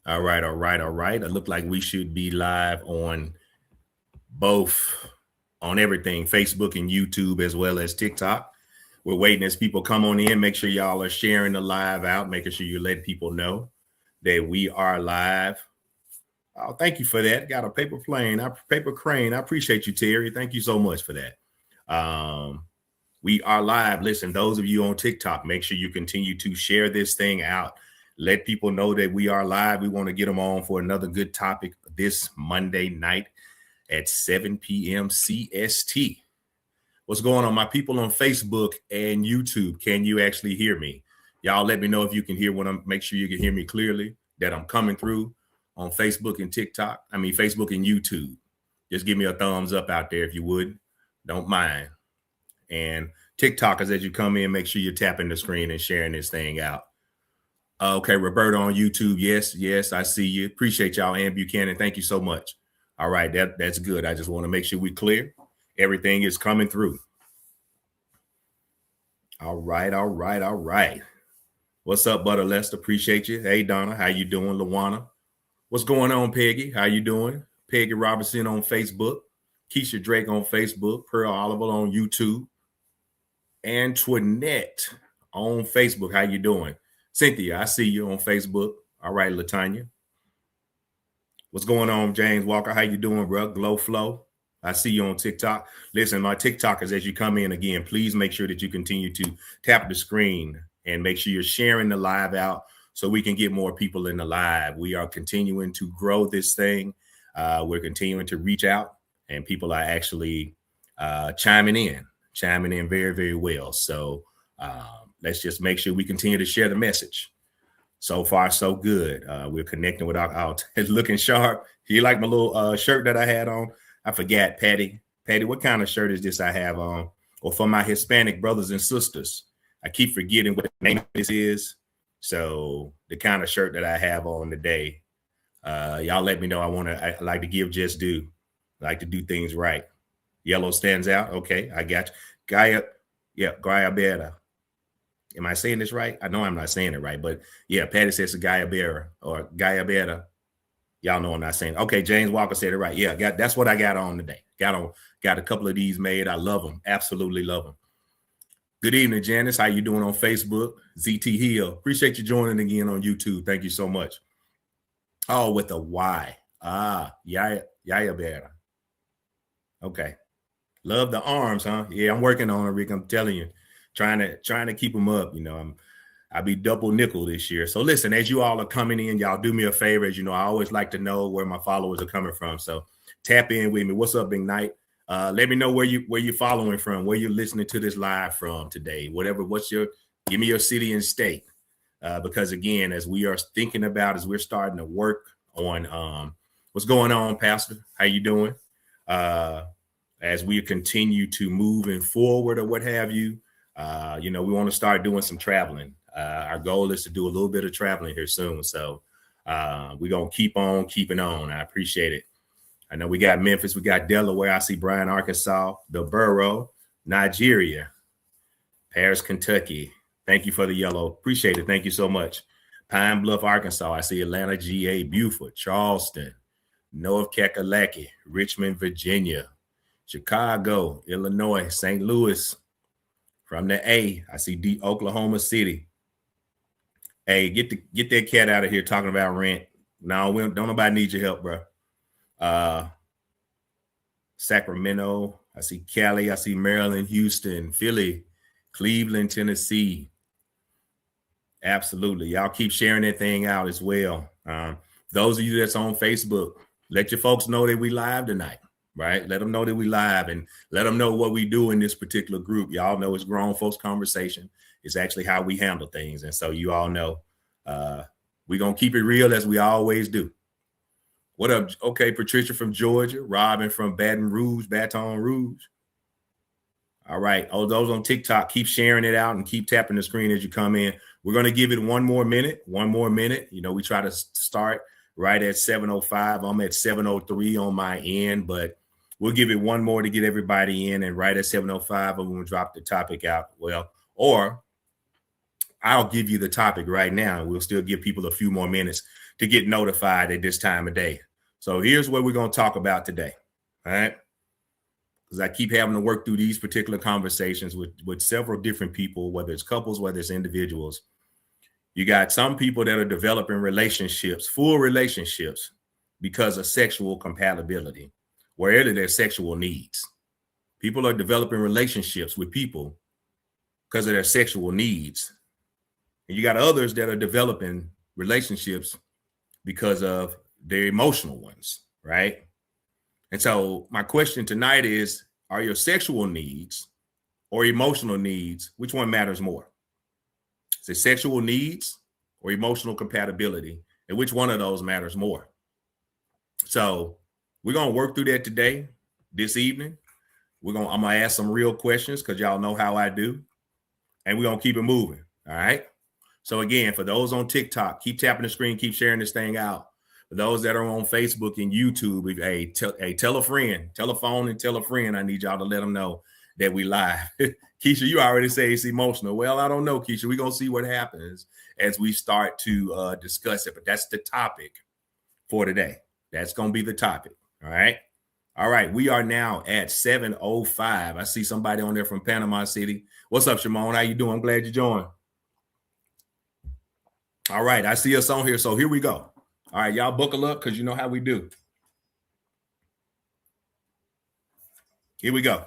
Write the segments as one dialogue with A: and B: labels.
A: All right, all right, all right. It looked like we should be live on both, on everything, Facebook and YouTube, as well as TikTok. We're waiting as people come on in. Make sure y'all are sharing the live out, making sure you let people know that we are live. Oh, thank you for that. Got a paper crane. I appreciate you, Terry. Thank you so much for that. We are live. Listen, those of you on TikTok, make sure you continue to share this thing out. Let people know that we are live. We want to get them on for another good topic this Monday night at 7 p.m. CST. What's going on, my people on Facebook and YouTube? Can you actually hear me? Y'all let me know if you can hear make sure you can hear me clearly, that I'm coming through on Facebook and TikTok. Facebook and YouTube. Just give me a thumbs up out there if you would. Don't mind. And TikTokers, as you come in, make sure you're tapping the screen and sharing this thing out. Okay, Roberta on YouTube. Yes, I see you. Appreciate y'all. Ann Buchanan, thank you so much. All right, that's good. I just want to make sure we're clear. Everything is coming through. All right. What's up, Butter Lester? Appreciate you. Hey, Donna, how you doing? Luana. What's going on, Peggy? How you doing? Peggy Robinson on Facebook. Keisha Drake on Facebook. Pearl Oliver on YouTube. Antoinette on Facebook. How you doing? Cynthia, I see you on Facebook. All right, Latanya. What's going on, James Walker? How you doing, bro? Glow Flow. I see you on TikTok. Listen, my TikTokers, as you come in again, please make sure that you continue to tap the screen and make sure you're sharing the live out so we can get more people in the live. We are continuing to grow this thing. We're continuing to reach out, and people are actually chiming in very, very well. So let's just make sure we continue to share the message. So far, so good. We're connecting with our looking sharp. You like my little shirt that I had on? I forgot, Patty. Patty, what kind of shirt is this I have on? Or for my Hispanic brothers and sisters. I keep forgetting what the name of this is. So the kind of shirt that I have on today, y'all let me know. I like to give just due. I like to do things right. Yellow stands out. Okay, I got you. Gaia Beta. Am I saying this right? I know I'm not saying it right, but yeah, Patty says Gaia Beta or Gaia Beta. Y'all know I'm not saying it. Okay, James Walker said it right. Yeah, that's what I got on today. Got a couple of these made. I love them. Absolutely love them. Good evening, Janice. How you doing on Facebook? ZT Hill. Appreciate you joining again on YouTube. Thank you so much. Oh, with a Y. Yaya Beta. Okay. Love the arms, huh? Yeah, I'm working on it, Rick. I'm telling you. Trying to keep them up. You know, I'll be double nickel this year. So listen, as you all are coming in, y'all do me a favor. As you know, I always like to know where my followers are coming from. So tap in with me. What's up, Big Night? Let me know where you're following from, where you're listening to this live from today. Give me your city and state. Because again, as we are thinking about, as we're starting to work on what's going on, Pastor, how you doing? As we continue to moving forward or what have you, we want to start doing some traveling. Our goal is to do a little bit of traveling here soon. So we're going to keep on keeping on. I appreciate it. I know we got Memphis, we got Delaware. I see Bryan, Arkansas, the Borough, Nigeria, Paris, Kentucky. Thank you for the yellow. Appreciate it. Thank you so much. Pine Bluff, Arkansas. I see Atlanta, GA, Beaufort, Charleston, North Kakalaki, Richmond, Virginia, Chicago, Illinois, St. Louis. From the A, I see Oklahoma City. Hey, get that cat out of here talking about rent. No, don't nobody need your help, bro. Sacramento, I see Cali, I see Maryland, Houston, Philly, Cleveland, Tennessee. Absolutely. Y'all keep sharing that thing out as well. Those of you that's on Facebook, let your folks know that we live tonight, right? Let them know that we live and let them know what we do in this particular group. Y'all know it's grown folks conversation. It's actually how we handle things. And so you all know we're going to keep it real as we always do. What up? Okay, Patricia from Georgia, Robin from Baton Rouge. All right. Oh, those on TikTok, keep sharing it out and keep tapping the screen as you come in. We're going to give it one more minute. You know, we try to start right at 7:05. I'm at 7:03 on my end, but we'll give it one more to get everybody in. And right at 7:05, I'm going to drop the topic out. Well, or I'll give you the topic right now. We'll still give people a few more minutes to get notified at this time of day. So here's what we're going to talk about today. All right. Because I keep having to work through these particular conversations with several different people, whether it's couples, whether it's individuals. You got some people that are developing relationships, full relationships, because of sexual compatibility, wherever their sexual needs. People are developing relationships with people because of their sexual needs. And you got others that are developing relationships because of their emotional ones, right? And so my question tonight is, are your sexual needs or emotional needs, which one matters more? Is it sexual needs or emotional compatibility? And which one of those matters more? So we're going to work through that today, this evening. I'm going to ask some real questions because y'all know how I do. And we're going to keep it moving. All right. So again, for those on TikTok, keep tapping the screen, keep sharing this thing out. For those that are on Facebook and YouTube, tell a friend, tell a phone and tell a friend. I need y'all to let them know that we live. Keisha, you already say it's emotional. Well, I don't know, Keisha. We're going to see what happens as we start to discuss it. But that's the topic for today. That's going to be the topic. All right. All right. We are now at 7:05. I see somebody on there from Panama City. What's up, Shimon? How you doing? I'm glad you joined. All right. I see us on here. So here we go. All right. Y'all buckle up because you know how we do. Here we go.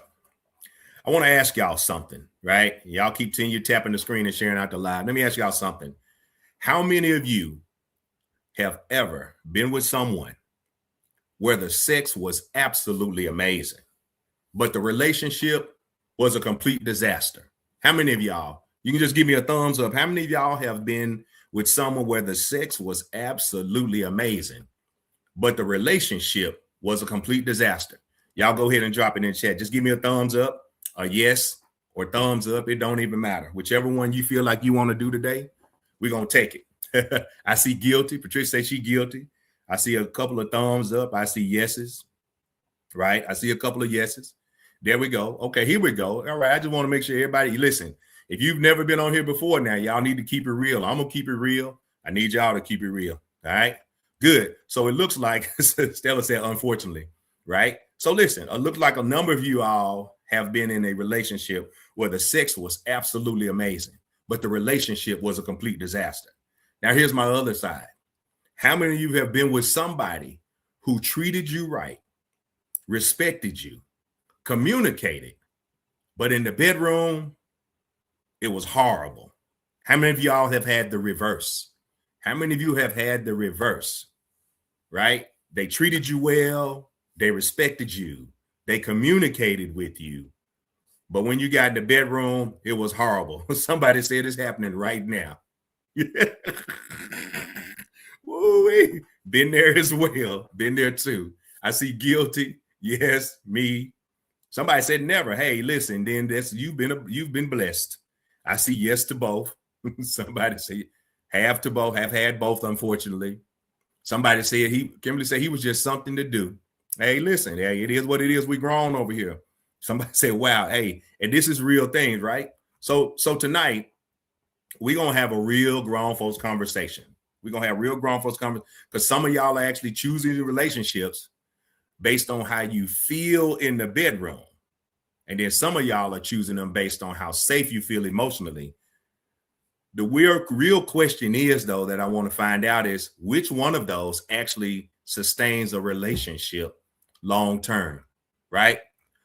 A: I want to ask y'all something, right? Y'all continue tapping the screen and sharing out the live. Let me ask y'all something. How many of you have ever been with someone where the sex was absolutely amazing, but the relationship was a complete disaster? How many of y'all? You can just give me a thumbs up. How many of y'all have been with someone where the sex was absolutely amazing, but the relationship was a complete disaster? Y'all go ahead and drop it in the chat. Just give me a thumbs up, a yes, or thumbs up. It don't even matter. Whichever one you feel like you want to do today, we're going to take it. I see guilty. Patricia says she guilty. I see a couple of thumbs up. I see yeses, right? I see a couple of yeses. There we go. Okay, here we go. All right, I just want to make sure everybody, listen, if you've never been on here before now, y'all need to keep it real. I'm going to keep it real. I need y'all to keep it real. All right, good. So it looks like, Stella said, unfortunately, right? So listen, it looks like a number of you all have been in a relationship where the sex was absolutely amazing, but the relationship was a complete disaster. Now, here's my other side. How many of you have been with somebody who treated you right, respected you, communicated, but in the bedroom, it was horrible? How many of y'all have had the reverse? How many of you have had the reverse, right? They treated you well. They respected you. They communicated with you. But when you got in the bedroom, it was horrible. Somebody said it's happening right now. Woo-wee. Been there as well. Been there too. I see guilty. Yes, me. Somebody said never. Hey, listen, then that's you've been blessed. I see yes to both. Somebody said have to both, have had both, unfortunately. Somebody said Kimberly said he was just something to do. Hey, listen, hey, it is what it is. We grown over here. Somebody said, wow, hey, and this is real things, right? So tonight, we're going to have a real grown folks conversation. We're going to have real grown folks conversation because some of y'all are actually choosing your relationships based on how you feel in the bedroom. And then some of y'all are choosing them based on how safe you feel emotionally. The real question is, though, that I want to find out is which one of those actually sustains a relationship long term, right?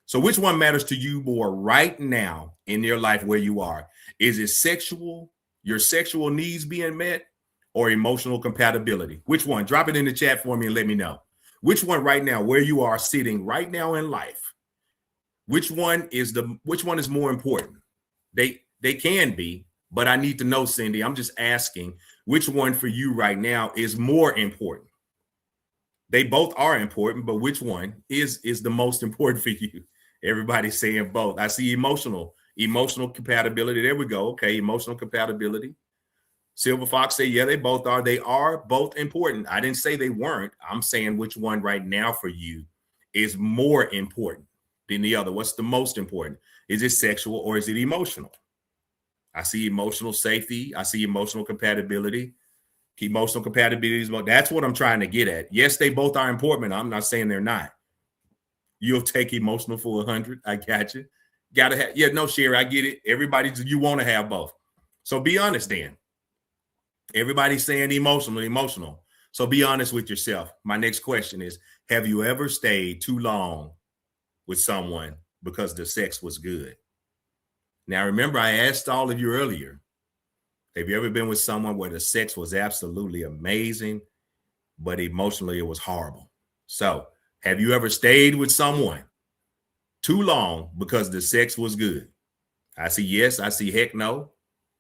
A: So which one matters to you more right now in your life where you are? Is it your sexual needs being met, or emotional compatibility? Which one? Drop it in the chat for me and let me know. Which one right now, where you are sitting right now in life, which one is more important? They can be, but I need to know, Cindy. I'm just asking which one for you right now is more important. They both are important, but which one is the most important for you? Everybody's saying both. I see emotional compatibility. There we go. Okay, emotional compatibility. Silver Fox say, yeah, they both are. They are both important. I didn't say they weren't. I'm saying which one right now for you is more important than the other. What's the most important? Is it sexual or is it emotional? I see emotional safety. I see emotional compatibility. Emotional compatibility is that's what I'm trying to get at. Yes, they both are important. I'm not saying they're not. You'll take emotional for 100. I got you. Gotta have, yeah, no, Sherry, I get it. Everybody, you want to have both. So be honest then. Everybody's saying emotional, emotional. So be honest with yourself. My next question is, have you ever stayed too long with someone because the sex was good? Now, remember, I asked all of you earlier, have you ever been with someone where the sex was absolutely amazing, but emotionally it was horrible? So have you ever stayed with someone too long because the sex was good? I see yes. I see heck no.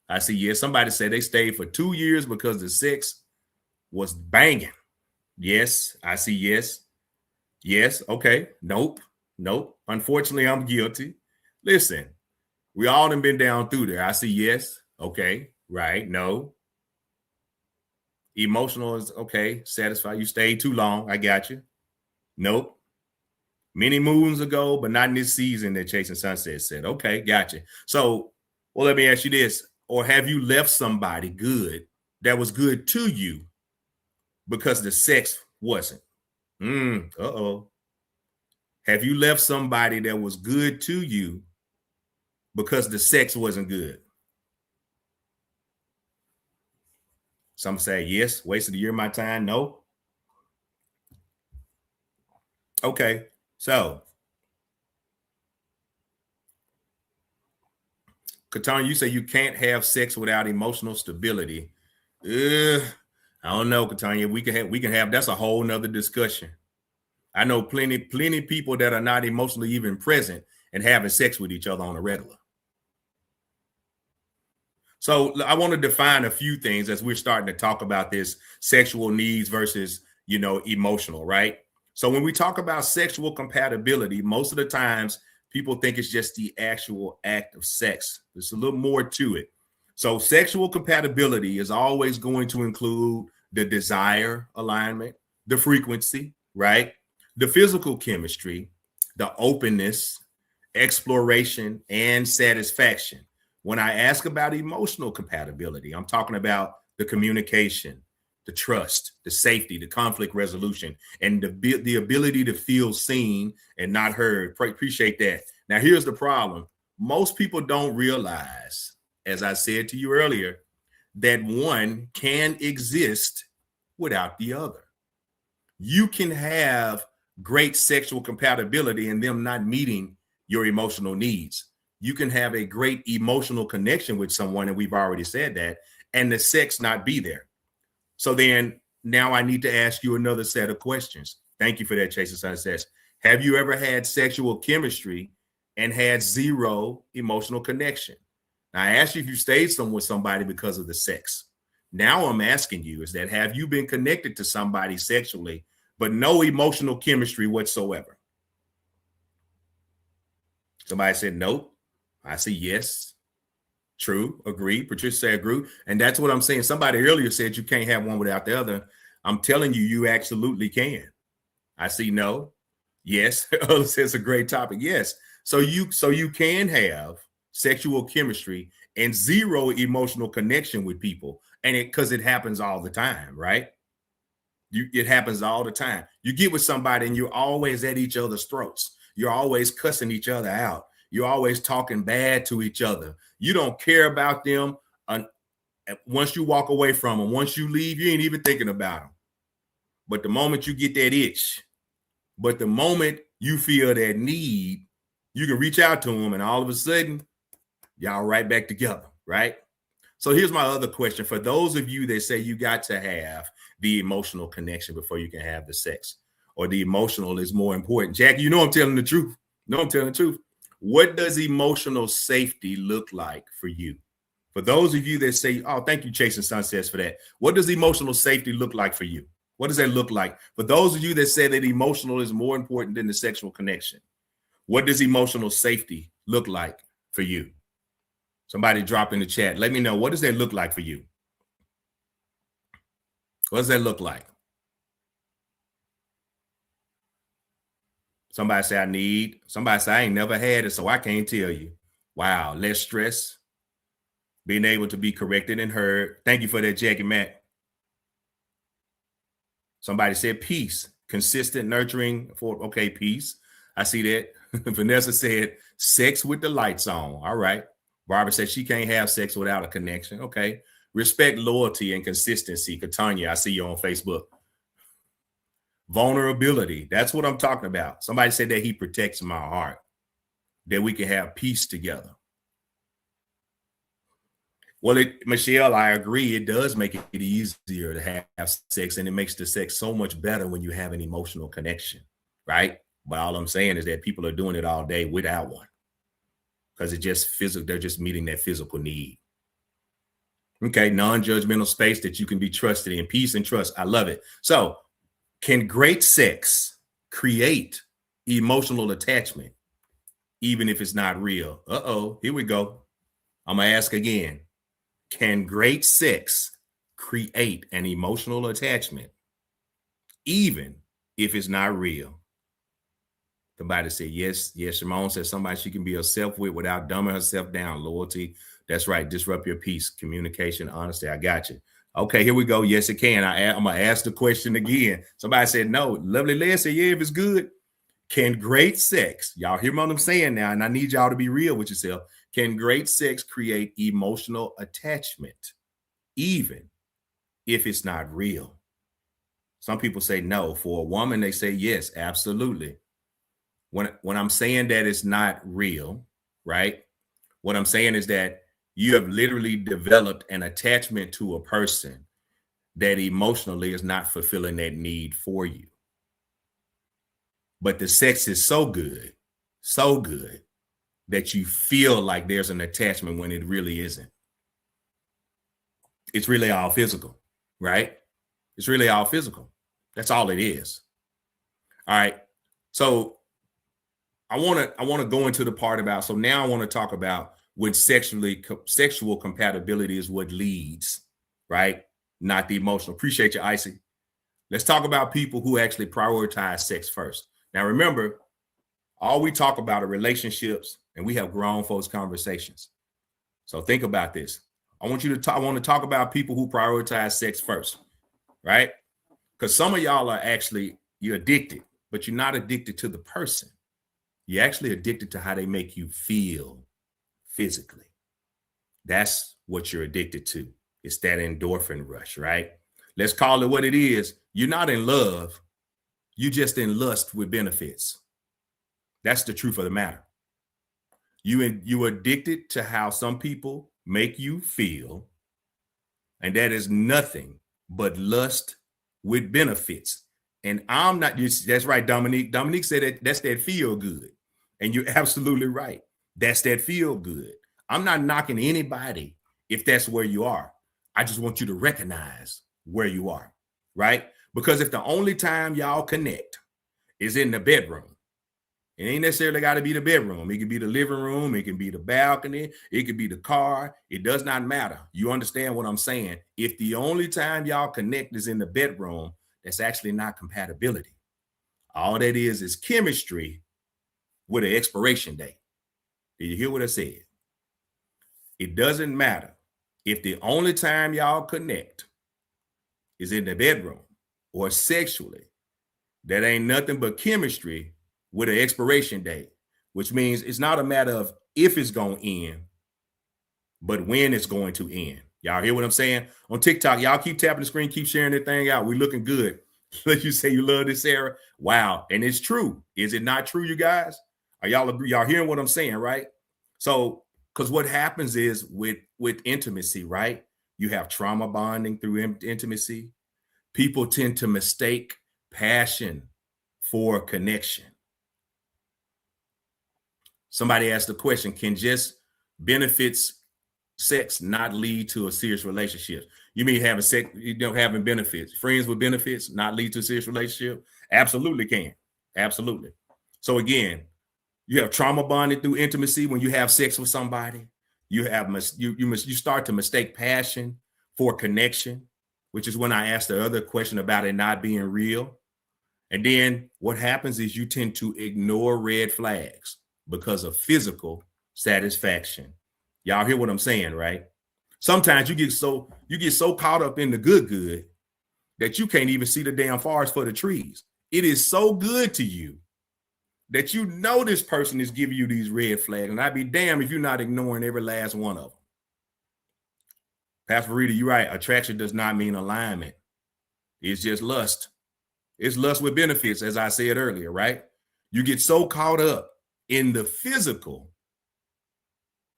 A: I see yes. Somebody said they stayed for 2 years because the sex was banging. Yes. I see yes. Yes. Okay. Nope. Nope. Unfortunately, I'm guilty. Listen, we all done been down through there. I see yes. Okay. Right. No. Emotional is okay. Satisfied. You stayed too long. I got you. Nope. Many moons ago, but not in this season that Chasing Sunset said. Okay, gotcha. So, well, let me ask you this. Or have you left somebody good that was good to you because the sex wasn't? Uh-oh. Have you left somebody that was good to you because the sex wasn't good? Some say yes, wasted a year of my time. No. Okay. So, Katana, you say you can't have sex without emotional stability. I don't know, Katanya. We can have that's a whole nother discussion. I know plenty people that are not emotionally even present and having sex with each other on a regular. So I want to define a few things as we're starting to talk about this sexual needs versus, emotional, right? So when we talk about sexual compatibility, most of the times people think it's just the actual act of sex. There's a little more to it. So sexual compatibility is always going to include the desire alignment, the frequency, right? The physical chemistry, the openness, exploration, and satisfaction. When I ask about emotional compatibility, I'm talking about the communication, the trust, the safety, the conflict resolution, and the ability to feel seen and not heard. Appreciate that. Now, here's the problem. Most people don't realize, as I said to you earlier, that one can exist without the other. You can have great sexual compatibility and them not meeting your emotional needs. You can have a great emotional connection with someone, and we've already said that, and the sex not be there. So then now I need to ask you another set of questions. Thank you for that, Chase Success. Have you ever had sexual chemistry and had zero emotional connection? Now, I asked you if you stayed with somebody because of the sex. Now I'm asking you is that have you been connected to somebody sexually, but no emotional chemistry whatsoever? Somebody said nope. I say yes. True. Agree. Patricia said agree. And that's what I'm saying. Somebody earlier said you can't have one without the other. I'm telling you, you absolutely can. I see no. Yes. It's a great topic. Yes. So you can have sexual chemistry and zero emotional connection with people. And because it happens all the time, right? It happens all the time. You get with somebody and you're always at each other's throats. You're always cussing each other out. You're always talking bad to each other. You don't care about them. Once you walk away from them, once you leave, you ain't even thinking about them. But the moment you get that itch, but the moment you feel that need, you can reach out to them and all of a sudden, y'all right back together, right? So here's my other question. For those of you that say you got to have the emotional connection before you can have the sex, or the emotional is more important. Jackie, I'm telling the truth. No, I'm telling the truth. What does emotional safety look like for you? For those of you that say, oh, thank you, Chasing Sunsets, for that. What does emotional safety look like for you? What does that look like? For those of you that say that emotional is more important than the sexual connection, what does emotional safety look like for you? Somebody drop in the chat. Let me know. What does that look like for you? What does that look like? Somebody say I need. Somebody say I ain't never had it, so I can't tell you. Wow, less stress, being able to be corrected and heard. Thank you for that, Jackie Mack. Somebody said peace, consistent nurturing for, okay, peace. I see that. Vanessa said sex with the lights on. All right. Barbara said she can't have sex without a connection. Okay. Respect, loyalty, and consistency. Katanya, I see you on Facebook. Vulnerability. That's what I'm talking about. Somebody said that he protects my heart, that we can have peace together. Well, Michelle, I agree. It does make it easier to have sex, and it makes the sex so much better when you have an emotional connection, right? But all I'm saying is that people are doing it all day without one because it just physical. They're just meeting that physical need. Okay, non-judgmental space that you can be trusted in, peace and trust. I love it. So, can great sex create emotional attachment, even if it's not real? Uh-oh, here we go. I'm gonna ask again. Can great sex create an emotional attachment, even if it's not real? Somebody said yes. Yes, Shimon said somebody she can be herself with without dumbing herself down. Loyalty. That's right. Disrupt your peace. Communication, honesty. I got you. Okay, here we go. Yes, it can. I'm going to ask the question again. Somebody said no. Lovely Leah said, yeah, if it's good. Can great sex, y'all hear what I'm saying now, and I need y'all to be real with yourself. Can great sex create emotional attachment, even if it's not real? Some people say no. For a woman, they say yes, absolutely. When I'm saying that it's not real, right? What I'm saying is that you have literally developed an attachment to a person that emotionally is not fulfilling that need for you. But the sex is so good that you feel like there's an attachment when it really isn't. It's really all physical, right? It's really all physical. That's all it is. All right. So I want to go into the part about, so now I want to talk about when sexual compatibility is what leads, right? Not the emotional. Appreciate you, Icy. Let's talk about people who actually prioritize sex first. Now, remember, all we talk about are relationships, and we have grown folks conversations. So think about this. I want to talk about people who prioritize sex first, right? Because some of y'all are actually, you're addicted, but you're not addicted to the person. You're actually addicted to how they make you feel physically. That's what you're addicted to. It's that endorphin rush, right? Let's call it what it is. You're not in love. You're just in lust with benefits. That's the truth of the matter. You're addicted to how some people make you feel, and that is nothing but lust with benefits. And I'm not, that's right, Dominique. Dominique said that's that feel good. And you're absolutely right. That's that feel good. I'm not knocking anybody if that's where you are. I just want you to recognize where you are, right? Because if the only time y'all connect is in the bedroom, it ain't necessarily got to be the bedroom. It could be the living room. It can be the balcony. It could be the car. It does not matter. You understand what I'm saying? If the only time y'all connect is in the bedroom, that's actually not compatibility. All that is chemistry with an expiration date. Did you hear what I said? It doesn't matter if the only time y'all connect is in the bedroom or sexually. That ain't nothing but chemistry with an expiration date, which means it's not a matter of if it's going to end, but when it's going to end. Y'all hear what I'm saying? On TikTok, y'all keep tapping the screen, keep sharing that thing out. We're looking good. Let you say you love this, Sarah. Wow. And it's true. Is it not true, you guys? Are y'all hearing what I'm saying, right? So, because what happens is with intimacy, right? You have trauma bonding through intimacy. People tend to mistake passion for connection. Somebody asked the question, can just benefits sex not lead to a serious relationship? You mean having sex, having benefits, friends with benefits not lead to a serious relationship? Absolutely can. Absolutely. So again, you have trauma bonded through intimacy when you have sex with somebody. You start to mistake passion for connection, which is when I asked the other question about it not being real. And then what happens is you tend to ignore red flags because of physical satisfaction. Y'all hear what I'm saying, right? Sometimes you get so caught up in the good that you can't even see the damn forest for the trees. It is so good to you that you know this person is giving you these red flags, and I'd be damned if you're not ignoring every last one of them. Pastor Rita, you're right. Attraction does not mean alignment. It's just lust. It's lust with benefits, as I said earlier, right? You get so caught up in the physical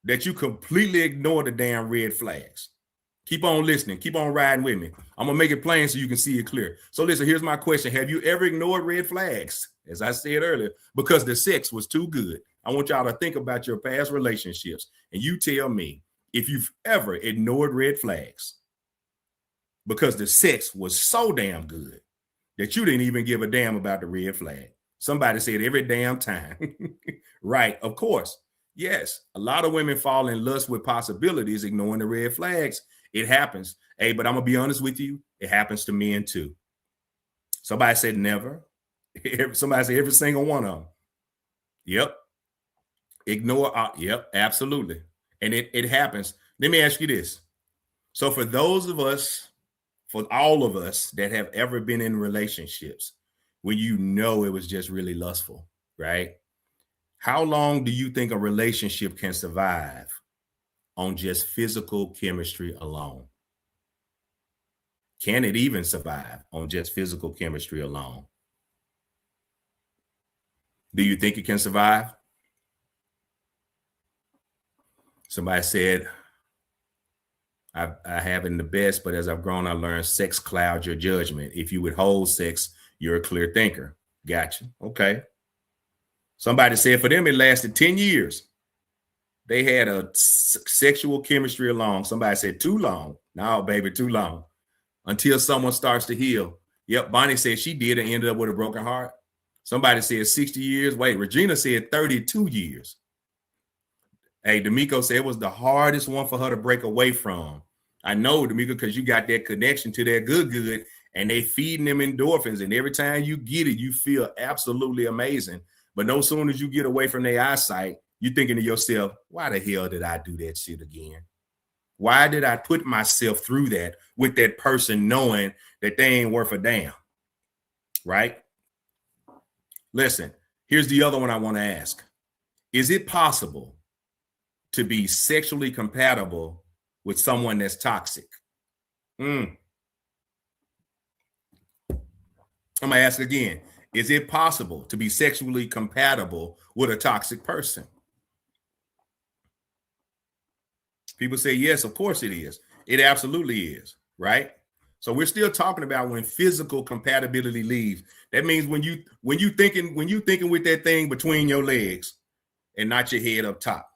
A: that you completely ignore the damn red flags. Keep on listening. Keep on riding with me. I'm going to make it plain so you can see it clear. So listen, here's my question. Have you ever ignored red flags, as I said earlier, because the sex was too good? I want y'all to think about your past relationships, and you tell me if you've ever ignored red flags because the sex was so damn good that you didn't even give a damn about the red flag. Somebody said every damn time. Right, of course. Yes, a lot of women fall in lust with possibilities, ignoring the red flags. It happens. Hey, but I'm going to be honest with you. It happens to men too. Somebody said never. Somebody said every single one of them. Yep. Ignore. Yep, absolutely. And it happens. Let me ask you this. So for those of us, for all of us that have ever been in relationships where you know it was just really lustful, right? How long do you think a relationship can survive on just physical chemistry alone? Can it even survive on just physical chemistry alone? Do you think it can survive? Somebody said, I haven't the best, but as I've grown, I learned sex clouds your judgment. If you withhold sex, you're a clear thinker. Gotcha. Okay. Somebody said for them, it lasted 10 years. They had a sexual chemistry alone. Somebody said too long. No, baby, too long. Until someone starts to heal. Yep, Bonnie said she did and ended up with a broken heart. Somebody said 60 years. Wait, Regina said 32 years. Hey, D'Amico said it was the hardest one for her to break away from. I know, D'Amico, because you got that connection to that good, and they feeding them endorphins. And every time you get it, you feel absolutely amazing. But no sooner as you get away from their eyesight, you're thinking to yourself, why the hell did I do that shit again? Why did I put myself through that with that person knowing that they ain't worth a damn? Right? Listen, here's the other one I want to ask. Is it possible to be sexually compatible with someone that's toxic? I'm going to ask again. Is it possible to be sexually compatible with a toxic person? People say, yes, of course it is. It absolutely is, right? So we're still talking about when physical compatibility leaves. That means when you thinking with that thing between your legs and not your head up top.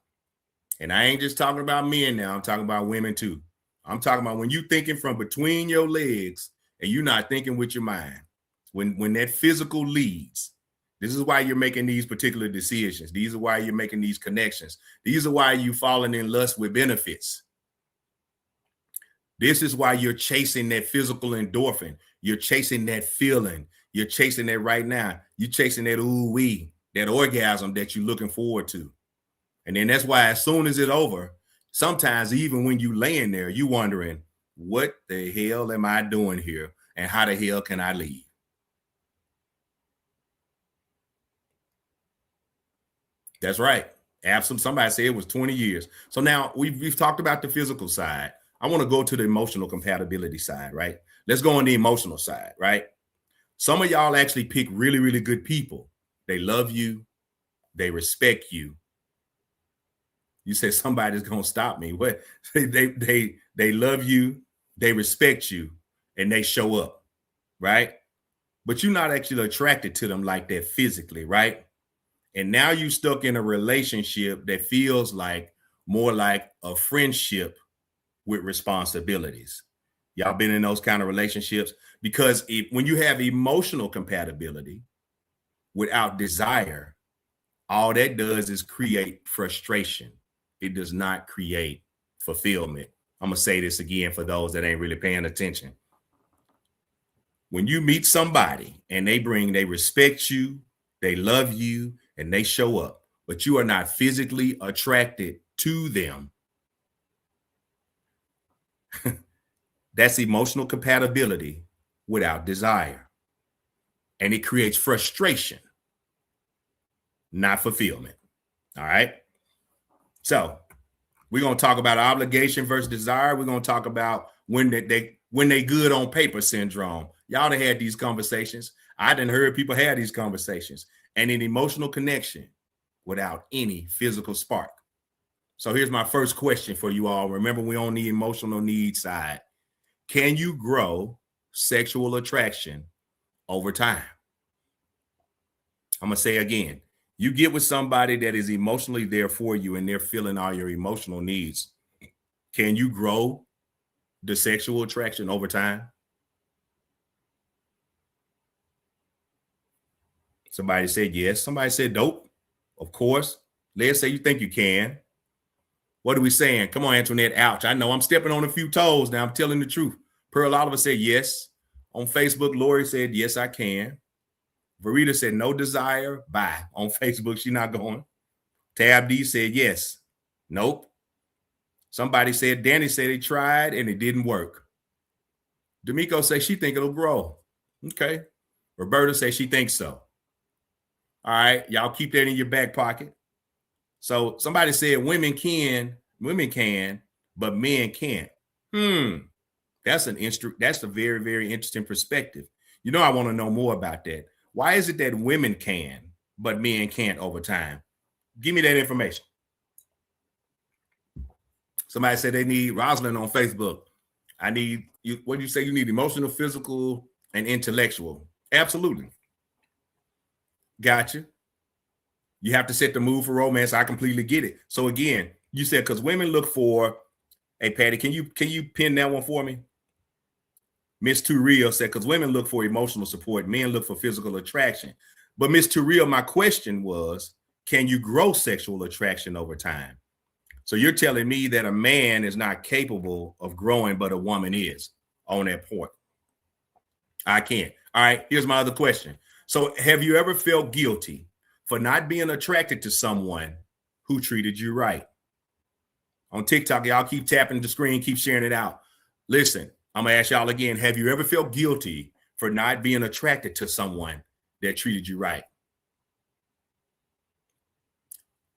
A: And I ain't just talking about men now. I'm talking about women too. I'm talking about when you thinking from between your legs and you're not thinking with your mind. When that physical leads, this is why you're making these particular decisions. These are why you're making these connections. These are why you're falling in lust with benefits. This is why you're chasing that physical endorphin. You're chasing that feeling. You're chasing that right now. You're chasing that ooh-wee, that orgasm that you're looking forward to. And then that's why as soon as it's over, sometimes even when you laying there, you wondering, what the hell am I doing here? And how the hell can I leave? That's right. Absolutely. Somebody said it was 20 years. So now we've talked about the physical side. I want to go to the emotional compatibility side, right? Let's go on the emotional side, right? Some of y'all actually pick really, really good people. They love you. They respect you. You say somebody's gonna stop me. What? They love you, they respect you, and they show up, right? But you're not actually attracted to them like that physically, right? And now you're stuck in a relationship that feels like more like a friendship with responsibilities. Y'all been in those kind of relationships? Because when you have emotional compatibility without desire, all that does is create frustration. It does not create fulfillment. I'm going to say this again for those that ain't really paying attention. When you meet somebody and they respect you, they love you, and they show up, but you are not physically attracted to them, That's emotional compatibility without desire. And it creates frustration, not fulfillment. All right. So we're going to talk about obligation versus desire. We're going to talk about when they good on paper syndrome. Y'all done had these conversations. I done heard people have these conversations. And an emotional connection without any physical spark. So here's my first question for you all. Remember, we're on the emotional need side. Can you grow sexual attraction over time? I'm going to say again, you get with somebody that is emotionally there for you and they're filling all your emotional needs. Can you grow the sexual attraction over time? Somebody said yes. Somebody said nope. Of course. Let's say you think you can. What are we saying? Come on, Antoinette. Ouch. I know I'm stepping on a few toes now. I'm telling the truth. Pearl Oliver said yes. On Facebook, Lori said, yes, I can. Verita said no desire. Bye. On Facebook, she's not going. Tab D said yes. Nope. Somebody said, Danny said he tried and it didn't work. D'Amico says she think it'll grow. Okay. Roberta says she thinks so. All right. Y'all keep that in your back pocket. So somebody said women can, but men can't. That's a very, very interesting perspective. You know, I want to know more about that. Why is it that women can, but men can't over time? Give me that information. Somebody said they need Rosalind on Facebook. I need you. What do you say? You need emotional, physical, and intellectual. Absolutely. Gotcha. You have to set the mood for romance. I completely get it. So again, you said because women look for. Hey, Patty, can you pin that one for me? Miss Turreal said because women look for emotional support, men look for physical attraction. But Miss Turreal, my question was, can you grow sexual attraction over time? So you're telling me that a man is not capable of growing, but a woman is on that point. I can't. All right, here's my other question. So have you ever felt guilty for not being attracted to someone who treated you right? On TikTok, y'all keep tapping the screen, keep sharing it out. Listen, I'm going to ask y'all again. Have you ever felt guilty for not being attracted to someone that treated you right?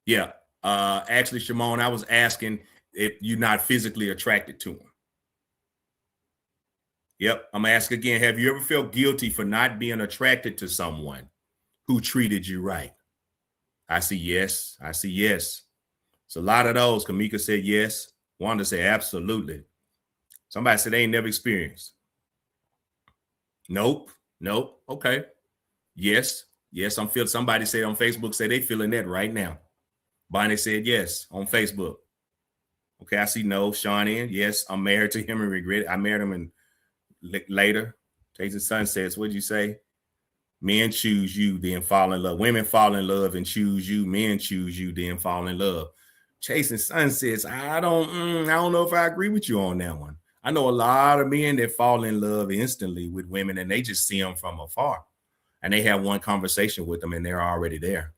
A: Yeah. Actually, Shimon, I was asking if you're not physically attracted to him. Yep. I'm going to ask again. Have you ever felt guilty for not being attracted to someone who treated you right? I see yes. I see yes. It's a lot of those. Kamika said yes. Wanda said absolutely. Somebody said they ain't never experienced. Nope. Okay. Yes. I'm feeling. Somebody said on Facebook, say they feeling that right now. Bonnie said yes on Facebook. Okay, I see no. Sean in. Yes, I'm married to him and regret it. I married him and later. Jason Sunsets. What'd you say? Men choose you, then fall in love. Women fall in love and choose you. Men choose you, then fall in love. Chasing Sunsets. I don't know if I agree with you on that one. I know a lot of men that fall in love instantly with women and they just see them from afar. And they have one conversation with them and they're already there.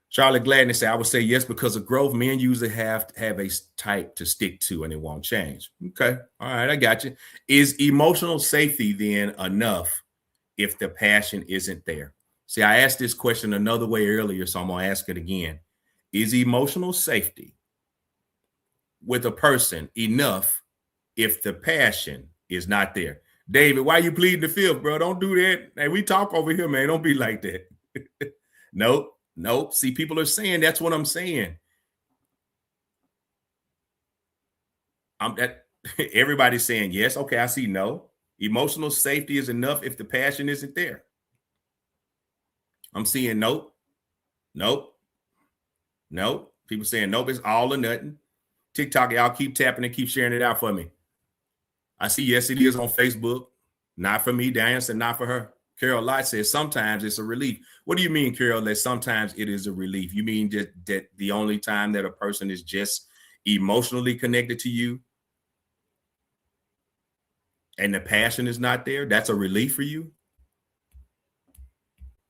A: Charlotte Gladness said, I would say yes, because of growth, men usually have a type to stick to and it won't change. Okay. All right. I got you. Is emotional safety then enough if the passion isn't there? See, I asked this question another way earlier, so I'm going to ask it again. Is emotional safety with a person enough if the passion is not there? David, why you pleading the fifth, bro? Don't do that. Hey, we talk over here, man. Don't be like that. Nope. See, people are saying that's what I'm saying. Everybody's saying yes. Okay, I see no. Emotional safety is enough if the passion isn't there. I'm seeing nope. People saying nope, it's all or nothing. TikTok, y'all keep tapping and keep sharing it out for me. I see yes, it is on Facebook. Not for me. Diane said not for her. Carol Lott says sometimes it's a relief. What do you mean, Carol, that sometimes it is a relief? You mean that the only time that a person is just emotionally connected to you and the passion is not there, that's a relief for you?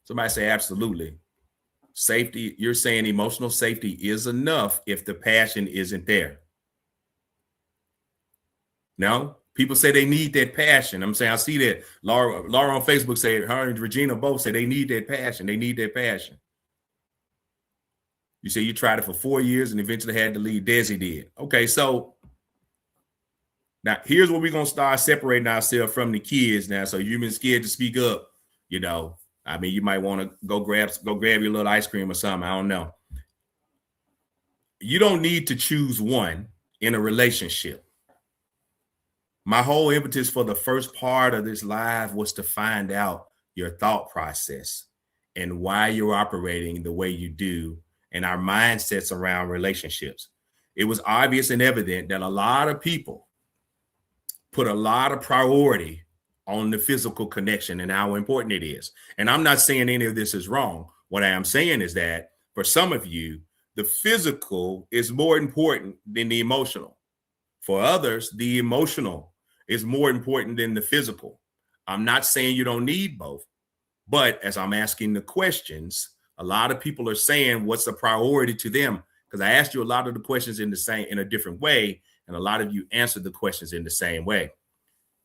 A: Somebody say absolutely. Safety, you're saying emotional safety is enough if the passion isn't there. No, people say they need that passion. I'm saying I see that Laura on Facebook say her and Regina both say they need that passion. They need that passion. You say you tried it for 4 years and eventually had to leave. Desi did. Okay, so now here's where we're gonna start separating ourselves from the kids now. So you've been scared to speak up, you know. I mean, you might want to go grab your little ice cream or something. I don't know. You don't need to choose one in a relationship. My whole impetus for the first part of this live was to find out your thought process and why you're operating the way you do and our mindsets around relationships. It was obvious and evident that a lot of people put a lot of priority on the physical connection and how important it is. And I'm not saying any of this is wrong. What I am saying is that for some of you, the physical is more important than the emotional. For others, the emotional is more important than the physical. I'm not saying you don't need both, but as I'm asking the questions, a lot of people are saying what's the priority to them, because I asked you a lot of the questions in a different way, and a lot of you answered the questions in the same way.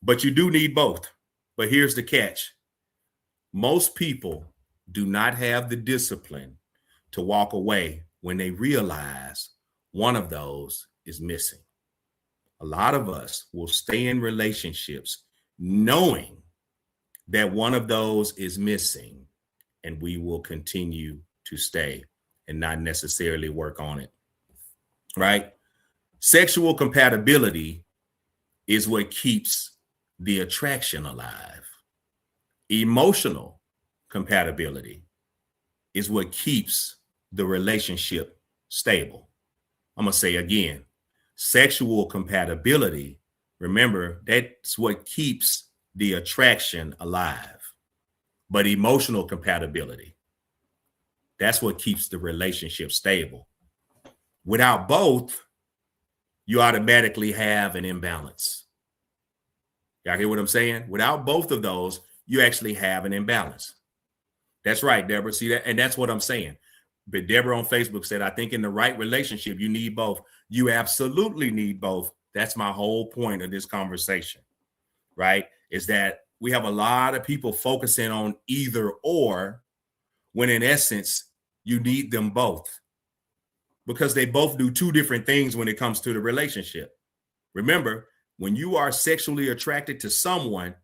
A: But you do need both. But here's the catch. Most people do not have the discipline to walk away when they realize one of those is missing. A lot of us will stay in relationships knowing that one of those is missing, and we will continue to stay and not necessarily work on it, right? Sexual compatibility is what keeps the attraction alive. Emotional compatibility is what keeps the relationship stable. I'm going to say again, sexual compatibility, remember, that's what keeps the attraction alive. But emotional compatibility, that's what keeps the relationship stable. Without both, you automatically have an imbalance. Y'all hear what I'm saying? Without both of those, you actually have an imbalance. That's right, Deborah. See that? And that's what I'm saying. But Deborah on Facebook said, I think in the right relationship, you need both. You absolutely need both. That's my whole point of this conversation, right? Is that we have a lot of people focusing on either or, when in essence, you need them both, because they both do two different things when it comes to the relationship. Remember, when you are sexually attracted to someone,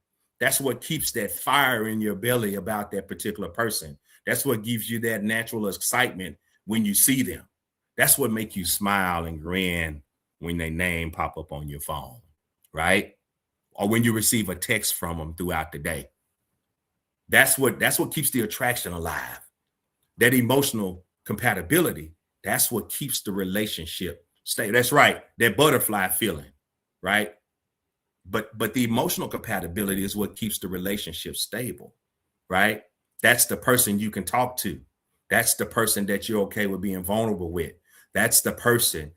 A: that's what keeps that fire in your belly about that particular person. That's what gives you that natural excitement when you see them. That's what makes you smile and grin when their name pop up on your phone, right? Or when you receive a text from them throughout the day. That's what keeps the attraction alive. That emotional compatibility, that's what keeps the relationship stay. That's right, that butterfly feeling, right? But the emotional compatibility is what keeps the relationship stable, right? That's the person you can talk to. That's the person that you're okay with being vulnerable with. That's the person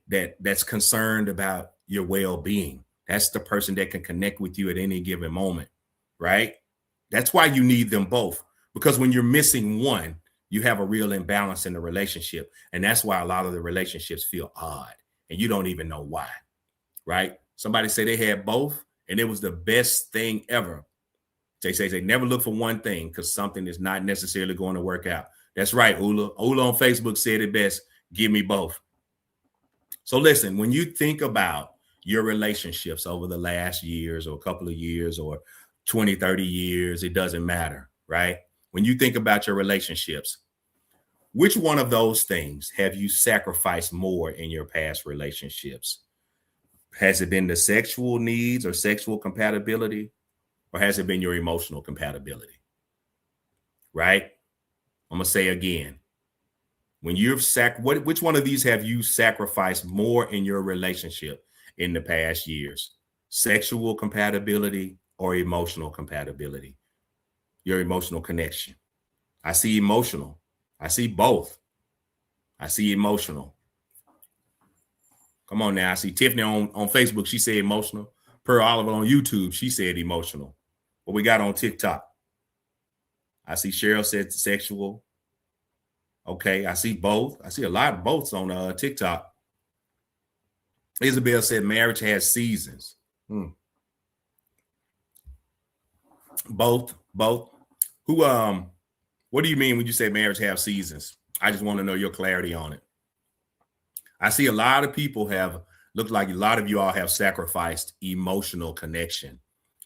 A: that's concerned about your well-being. That's the person that can connect with you at any given moment, right? That's why you need them both, because when you're missing one, you have a real imbalance in the relationship. And that's why a lot of the relationships feel odd and you don't even know why, right? Somebody say they had both and it was the best thing ever. They say they never look for one thing because something is not necessarily going to work out. That's right, Ula. Ula on Facebook said it best. Give me both. So listen, when you think about your relationships over the last years or a couple of years or 20, 30 years, it doesn't matter, right? When you think about your relationships, which one of those things have you sacrificed more in your past relationships? Has it been the sexual needs or sexual compatibility, or has it been your emotional compatibility? Right? I'm going to say again, when you've which one of these have you sacrificed more in your relationship in the past years? Sexual compatibility or emotional compatibility? Your emotional connection. I see emotional. I see both. I see emotional. Come on now. I see Tiffany on Facebook. She said emotional. Per Oliver on YouTube, she said emotional. What we got on TikTok? I see Cheryl said sexual. Okay, I see both. I see a lot of boths on TikTok. Isabel said marriage has seasons. Hmm. Both. Who what do you mean when you say marriage have seasons? I just want to know your clarity on it. I see a lot of people have looked like a lot of you all have sacrificed emotional connection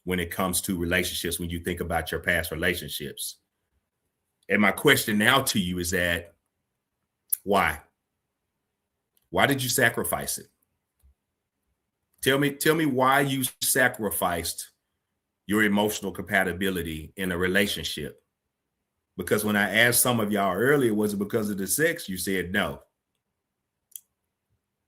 A: when it comes to relationships when you think about your past relationships. And my question now to you is that why? Why did you sacrifice it? Tell me why you sacrificed your emotional compatibility in a relationship. Because when I asked some of y'all earlier, was it because of the sex? You said no.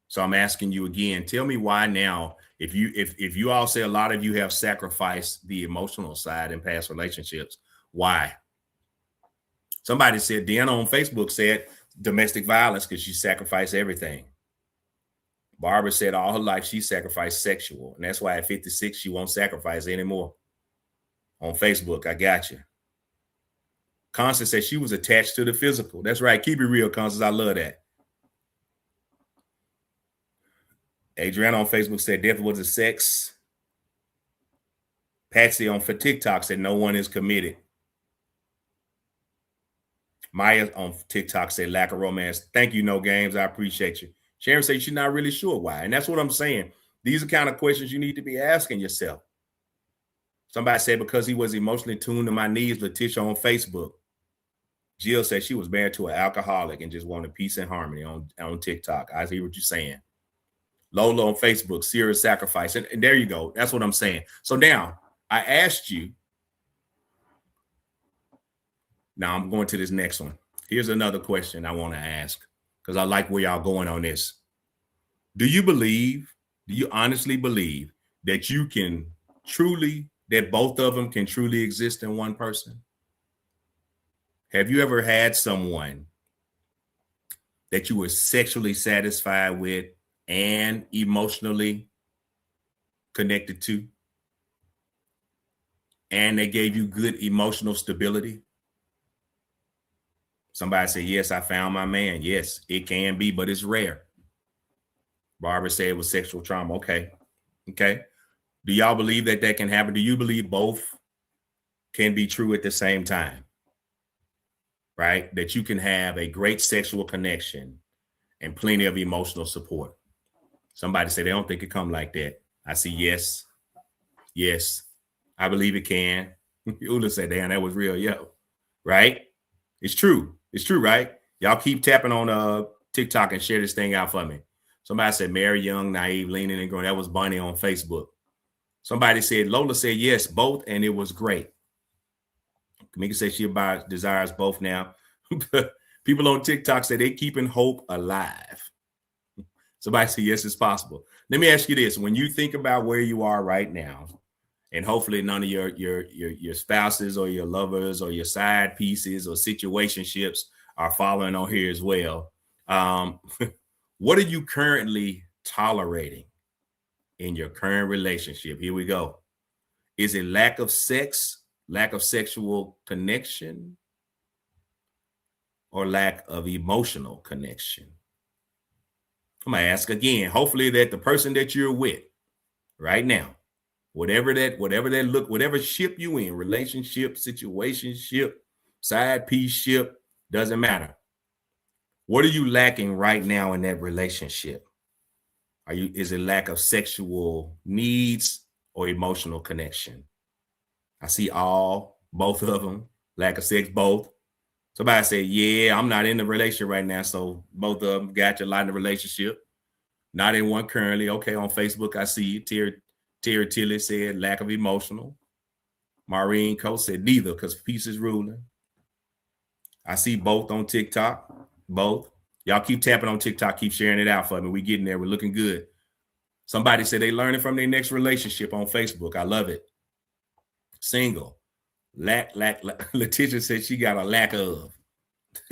A: So I'm asking you again, tell me why now, if you all say a lot of you have sacrificed the emotional side in past relationships, why? Somebody said, Deanna on Facebook said domestic violence because she sacrificed everything. Barbara said all her life she sacrificed sexual. And that's why at 56, she won't sacrifice anymore. On Facebook, I got you. Constance said she was attached to the physical. That's right. Keep it real, Constance. I love that. Adriana on Facebook said death was a sex. Patsy on for TikTok said no one is committed. Maya on TikTok said lack of romance. Thank you, No Games. I appreciate you. Sharon said she's not really sure why. And that's what I'm saying. These are kind of questions you need to be asking yourself. Somebody said because he was emotionally tuned to my needs, Letitia on Facebook. Jill said she was married to an alcoholic and just wanted peace and harmony on TikTok. I see what you're saying. Lola on Facebook, serious sacrifice. And there you go. That's what I'm saying. So now I asked you. Now I'm going to this next one. Here's another question I want to ask because I like where y'all going on this. Do you honestly believe that that both of them can truly exist in one person? Have you ever had someone that you were sexually satisfied with and emotionally connected to, and they gave you good emotional stability? Somebody said, yes, I found my man. Yes, it can be, but it's rare. Barbara said it was sexual trauma. Okay. Do y'all believe that can happen? Do you believe both can be true at the same time? Right? That you can have a great sexual connection and plenty of emotional support. Somebody said they don't think it come like that. I see yes. I believe it can. Ula said, damn, that was real. Yo. Right? It's true, right? Y'all keep tapping on TikTok and share this thing out for me. Somebody said Mary Young, naive, leaning and growing. That was Bunny on Facebook. Somebody said Lola said yes, both, and it was great. Kamika said she desires both now. People on TikTok say they keeping hope alive. Somebody said yes, it's possible. Let me ask you this: when you think about where you are right now, and hopefully none of your spouses or your lovers or your side pieces or situationships are following on here as well. What are you currently tolerating in your current relationship? Here we go. Is it lack of sex, lack of sexual connection, or lack of emotional connection? I'm gonna ask again. Hopefully that the person that you're with right now, whatever ship you in, relationship, situationship, side piece ship, doesn't matter. What are you lacking right now in that relationship? Is it lack of sexual needs or emotional connection? I see both of them, lack of sex, both. Somebody said, yeah, I'm not in the relationship right now. So both of them got you a lot in the relationship. Not in one currently. Okay, on Facebook, I see you. Terry Tilly said lack of emotional. Maureen Coe said neither because peace is ruling. I see both on TikTok. Both. Y'all keep tapping on TikTok. Keep sharing it out for me. We getting there. We're looking good. Somebody said they learning from their next relationship on Facebook. I love it. Single. Lack. Letitia said she got a lack of.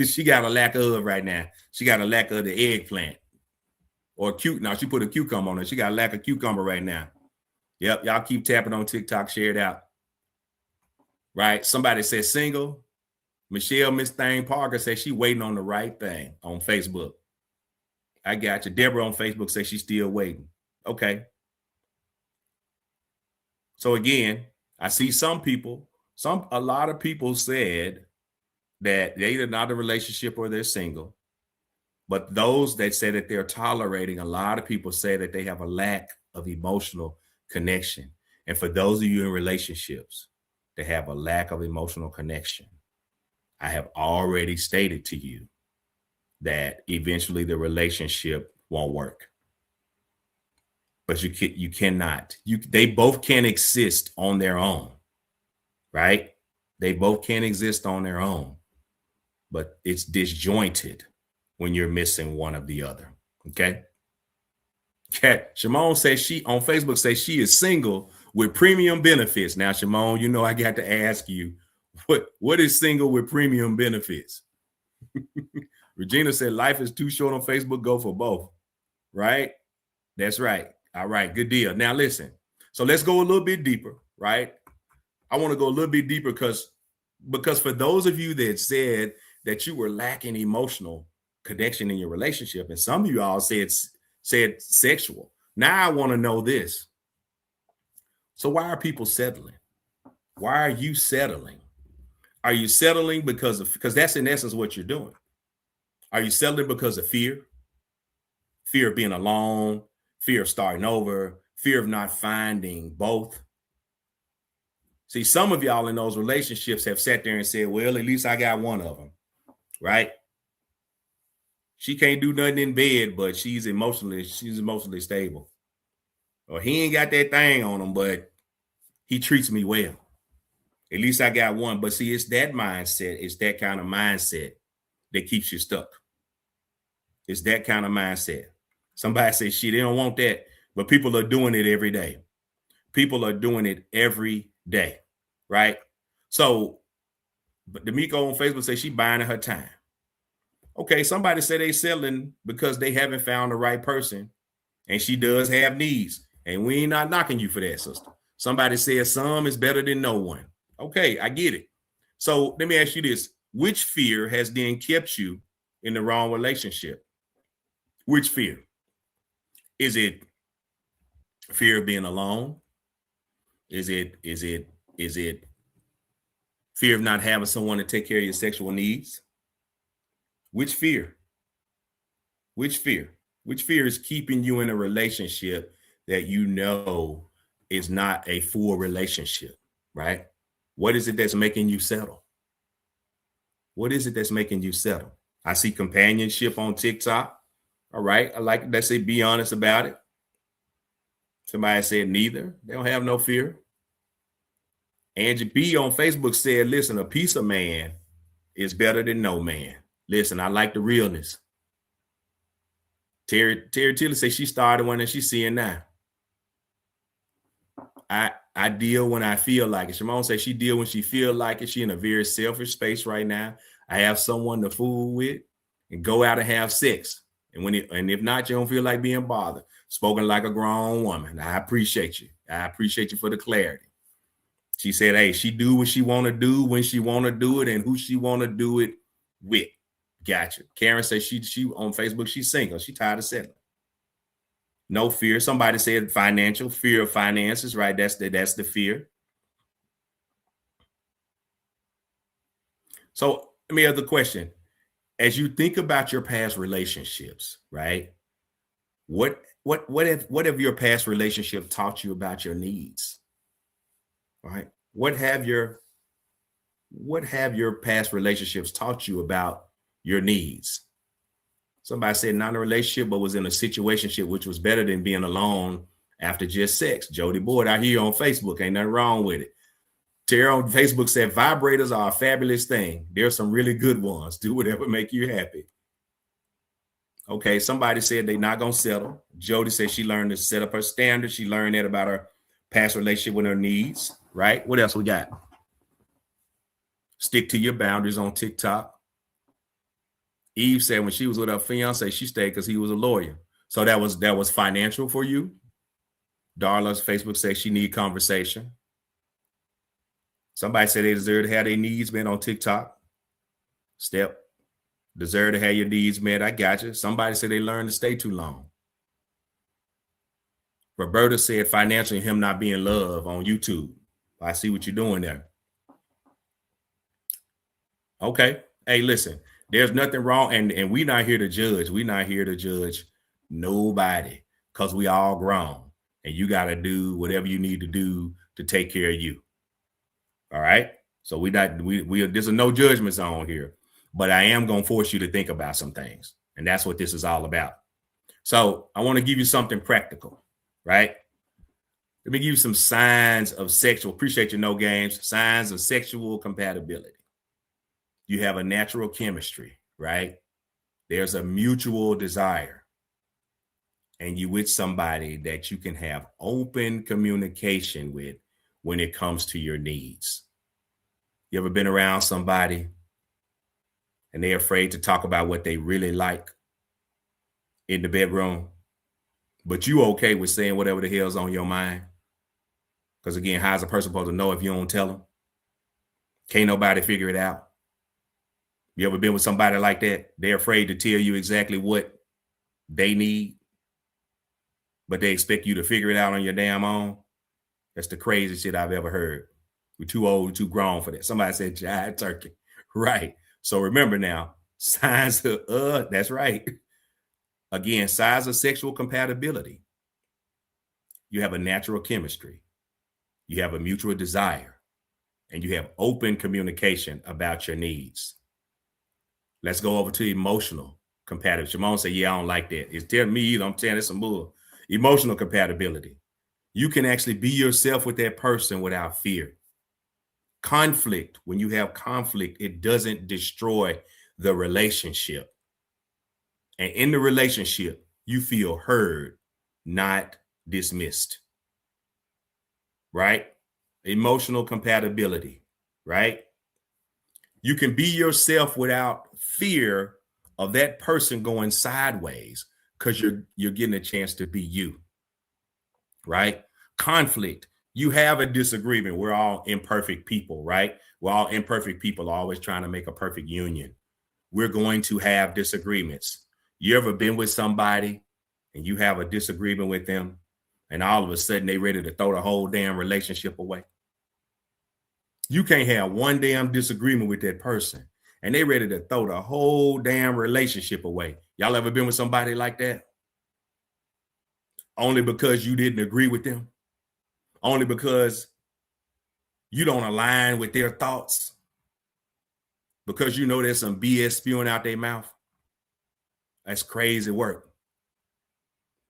A: She got a lack of right now. She got a lack of the eggplant. Or cute. Now she put a cucumber on it. She got a lack of cucumber right now. Yep. Y'all keep tapping on TikTok. Share it out. Right. Somebody said single. Michelle Miss Thing Parker says she waiting on the right thing on Facebook. I got you. Deborah on Facebook says she's still waiting. Okay. So again, I see a lot of people said that they're either not in a relationship or they're single. But those that say that they're tolerating, a lot of people say that they have a lack of emotional connection. And for those of you in relationships that have a lack of emotional connection, I have already stated to you that eventually the relationship won't work. But you cannot. They both can exist on their own, right? They both can exist on their own, but it's disjointed when you're missing one of the other. Okay. Kat Shimon says she on Facebook says she is single with premium benefits. Now, Shimon, you know I got to ask you, what is single with premium benefits? Regina said life is too short on Facebook. Go for both. Right? That's right. All right, good deal. Now listen. So let's go a little bit deeper, right? I want to go a little bit deeper because for those of you that said that you were lacking emotional connection in your relationship, and some of you all said sexual. Now I want to know this. So why are people settling? Why are you settling? Are you settling because that's in essence what you're doing? Are you settling because of fear? Fear of being alone, fear of starting over, fear of not finding both? See, some of y'all in those relationships have sat there and said, well, at least I got one of them, right? She can't do nothing in bed, but she's emotionally stable. Or he ain't got that thing on him, but he treats me well. At least I got one. But see, it's that mindset. It's that kind of mindset that keeps you stuck. It's that kind of mindset. Somebody says, shit, they don't want that. But people are doing it every day. People are doing it every day, right? So, but D'Amico on Facebook says she buying her time. Okay, somebody said they selling because they haven't found the right person. And she does have needs. And we ain't not knocking you for that, sister. Somebody said some is better than no one. Okay, I get it. So let me ask you this. Which fear has then kept you in the wrong relationship? Which fear? Is it fear of being alone? Is it fear of not having someone to take care of your sexual needs? Which fear? Which fear? Which fear is keeping you in a relationship that you know is not a full relationship, right? What is it that's making you settle? What is it that's making you settle? I see companionship on TikTok. All right. I like, let's say, be honest about it. Somebody said neither. They don't have no fear. Angie B on Facebook said, listen, a piece of man is better than no man. Listen, I like the realness. Terry Tiller says she started one and she's seeing now. I deal when I feel like it. Shimon says she deal when she feel like it. She in a very selfish space right now. I have someone to fool with and go out and have sex. And if not, you don't feel like being bothered. Spoken like a grown woman. I appreciate you. I appreciate you for the clarity. She said, hey, she do what she want to do when she want to do it and who she want to do it with. Gotcha. Karen says she on Facebook, she's single. She tired of settling. No fear. Somebody said financial fear of finances, right? That's the fear. So let me ask the question. As you think about your past relationships, right? What have your past relationship taught you about your needs? Right? What have your past relationships taught you about your needs? Somebody said not in a relationship, but was in a situationship, which was better than being alone after just sex. Jody Boyd out here on Facebook, ain't nothing wrong with it. Terry on Facebook said vibrators are a fabulous thing. There's some really good ones. Do whatever make you happy. Okay, somebody said they're not gonna settle. Jody said she learned to set up her standards. She learned that about her past relationship with her needs. Right? What else we got? Stick to your boundaries on TikTok. Eve said when she was with her fiance, she stayed because he was a lawyer. So that was financial for you. Darla's Facebook says she need conversation. Somebody said they deserve to have their needs met on TikTok. Step. Deserve to have your needs met. I got you. Somebody said they learned to stay too long. Roberta said financially him not being loved on YouTube. I see what you're doing there. Okay. Hey, listen, there's nothing wrong. And we're not here to judge. We're not here to judge nobody because we all grown. And you got to do whatever you need to do to take care of you. All right. So there's a no judgment zone here. But I am going to force you to think about some things. And that's what this is all about. So I want to give you something practical, right? Let me give you some signs of sexual, appreciate your no games, signs of sexual compatibility. You have a natural chemistry, right? There's a mutual desire. And you with somebody that you can have open communication with when it comes to your needs. You ever been around somebody and they're afraid to talk about what they really like in the bedroom, but you okay with saying whatever the hell's on your mind? Because again, how's a person supposed to know if you don't tell them? Can't nobody figure it out. You ever been with somebody like that? They're afraid to tell you exactly what they need, but they expect you to figure it out on your damn own. That's the craziest shit I've ever heard. We're too old, too grown for that. Somebody said giant turkey. Right. So remember now, signs of, that's right. Again, signs of sexual compatibility. You have a natural chemistry. You have a mutual desire. And you have open communication about your needs. Let's go over to emotional compatibility. Shimon said, yeah, I don't like that. It's telling me either. I'm saying it's some bull. Emotional compatibility. You can actually be yourself with that person without fear. Conflict, when you have conflict, it doesn't destroy the relationship. And in the relationship, you feel heard, not dismissed. Right? Emotional compatibility, right? You can be yourself without fear of that person going sideways because you're getting a chance to be you, right? Conflict. You have a disagreement. We're all imperfect people, right? We're all imperfect people, always trying to make a perfect union. We're going to have disagreements. You ever been with somebody and you have a disagreement with them and all of a sudden they ready to throw the whole damn relationship away? You can't have one damn disagreement with that person and they ready to throw the whole damn relationship away. Y'all ever been with somebody like that? Only because you didn't agree with them? Only because you don't align with their thoughts? Because you know there's some BS spewing out their mouth? That's crazy work.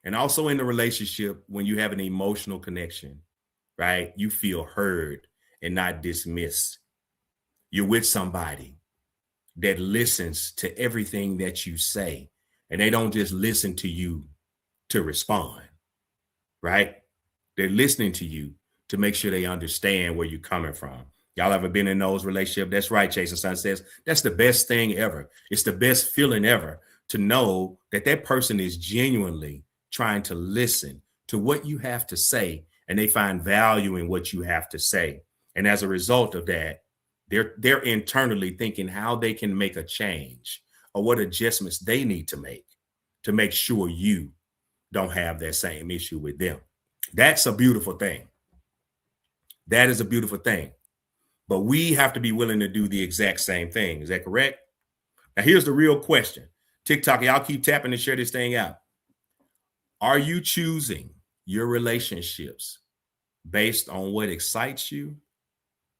A: And also in the relationship, when you have an emotional connection, right? You feel heard and not dismissed. You're with somebody that listens to everything that you say, and they don't just listen to you to respond, right? They're listening to you to make sure they understand where you're coming from. Y'all ever been in those relationships? That's right, Jason Sun says, that's the best thing ever. It's the best feeling ever to know that that person is genuinely trying to listen to what you have to say, and they find value in what you have to say. And as a result of that, they're internally thinking how they can make a change or what adjustments they need to make sure you don't have that same issue with them. That's a beautiful thing. That is a beautiful thing. But we have to be willing to do the exact same thing. Is that correct? Now, here's the real question. TikTok, y'all keep tapping to share this thing out. Are you choosing your relationships based on what excites you?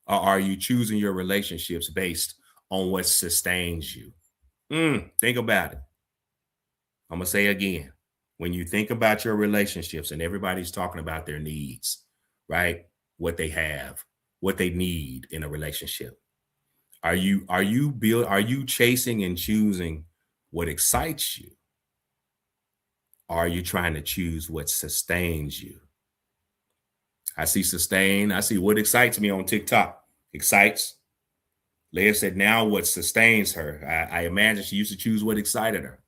A: Or are you choosing your relationships based on what sustains you? Think about it. I'm going to say again, when you think about your relationships, and everybody's talking about their needs, right? What they have, what they need in a relationship. Are you chasing and choosing what excites you? Or are you trying to choose what sustains you? I see sustain. I see what excites me on TikTok. Excites. Leah said, now what sustains her? I imagine she used to choose what excited her.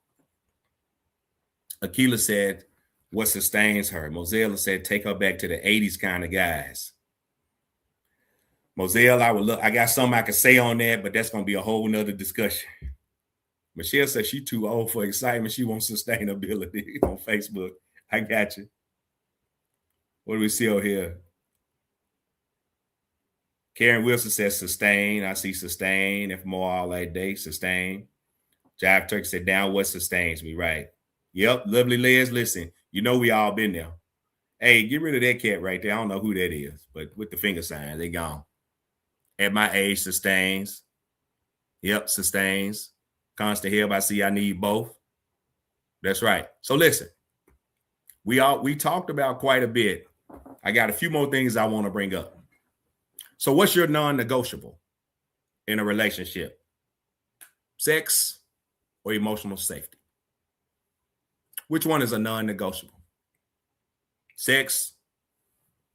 A: Akila said, what sustains her? Mosella said, take her back to the 80s kind of guys. Moselle, I got something I could say on that, but that's going to be a whole nother discussion. Michelle said she's too old for excitement. She wants sustainability on Facebook. I got you. What do we see over here? Karen Wilson says sustain. I see sustain. If more all that day, sustain. Jive Turkey said down what sustains me, right? Yep. Lovely Liz, listen, you know we all been there. Hey, get rid of that cat right there. I don't know who that is, but with the finger sign, they gone. At my age, sustains. Yep, sustains. Constant help. I see I need both. That's right. So listen, we talked about quite a bit. I got a few more things I want to bring up. So what's your non-negotiable in a relationship? Sex or emotional safety? Which one is a non-negotiable? Sex,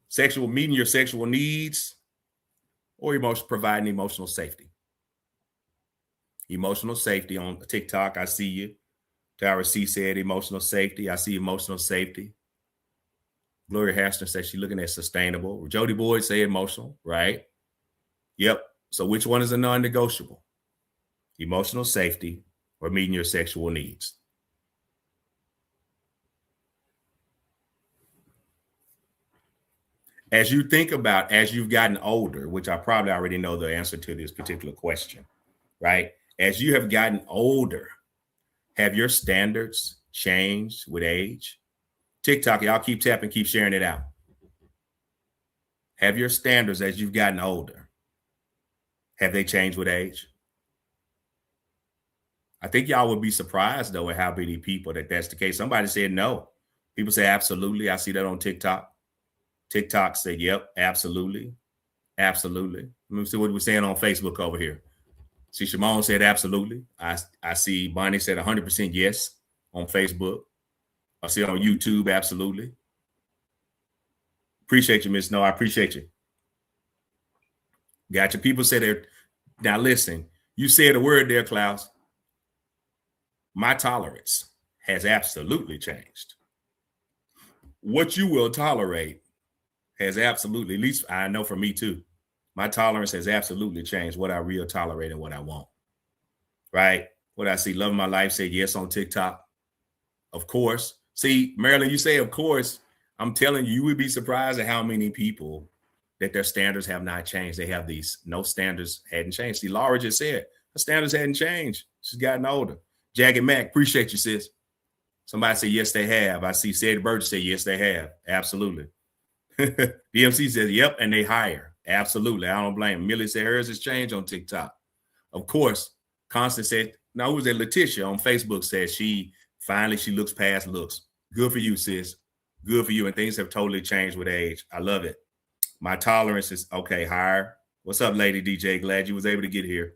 A: sexual, meeting your sexual needs, or providing emotional safety? Emotional safety on TikTok, I see you. Tara C said emotional safety. I see emotional safety. Gloria Hastner says she's looking at sustainable. Jody Boyd say emotional, right? Yep. So which one is a non-negotiable? Emotional safety or meeting your sexual needs? As you think about, as you've gotten older, which I probably already know the answer to this particular question, right? As you have gotten older, have your standards changed with age? TikTok, y'all keep tapping, keep sharing it out. Have your standards as you've gotten older, have they changed with age? I think y'all would be surprised, though, at how many people that's the case. Somebody said no. People say absolutely. I see that on TikTok. TikTok said, yep, absolutely. Absolutely. Let me see what we're saying on Facebook over here. See, Shimon said absolutely. I see Bonnie said 100% yes on Facebook. I see on YouTube, absolutely. Appreciate you, Miss Snow. I appreciate you. Gotcha. People say they're, now listen, you said a word there, Klaus. My tolerance has absolutely changed. What you will tolerate has absolutely, at least I know for me too, my tolerance has absolutely changed what I real tolerate and what I want. Right? What I see, Love My Life said yes on TikTok. Of course. See, Marilyn, you say, of course. I'm telling you, you would be surprised at how many people that their standards have not changed. They have these, no standards hadn't changed. See, Laura just said her standards hadn't changed. She's gotten older. Jagged Mac, appreciate you, sis. Somebody said, yes, they have. I see Sadie Burgess say, yes, they have. Absolutely. DMC says, yep, and they hire. Absolutely. I don't blame them. Millie said hers has changed on TikTok. Of course, Constance said, now who was that? Letitia on Facebook said she looks past looks. Good for you, sis. Good for you. And things have totally changed with age. I love it. My tolerance is okay, higher. What's up, Lady DJ? Glad you was able to get here.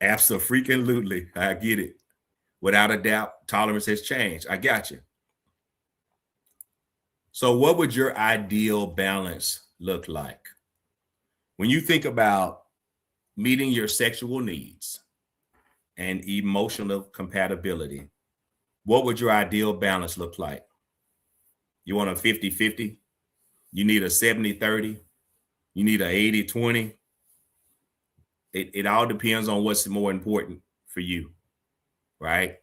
A: Absolutely. I get it. Without a doubt, tolerance has changed. I got you. So what would your ideal balance look like? When you think about meeting your sexual needs and emotional compatibility, what would your ideal balance look like? You want a 50-50? You need a 70-30? You need an 80-20? It all depends on what's more important for you, right?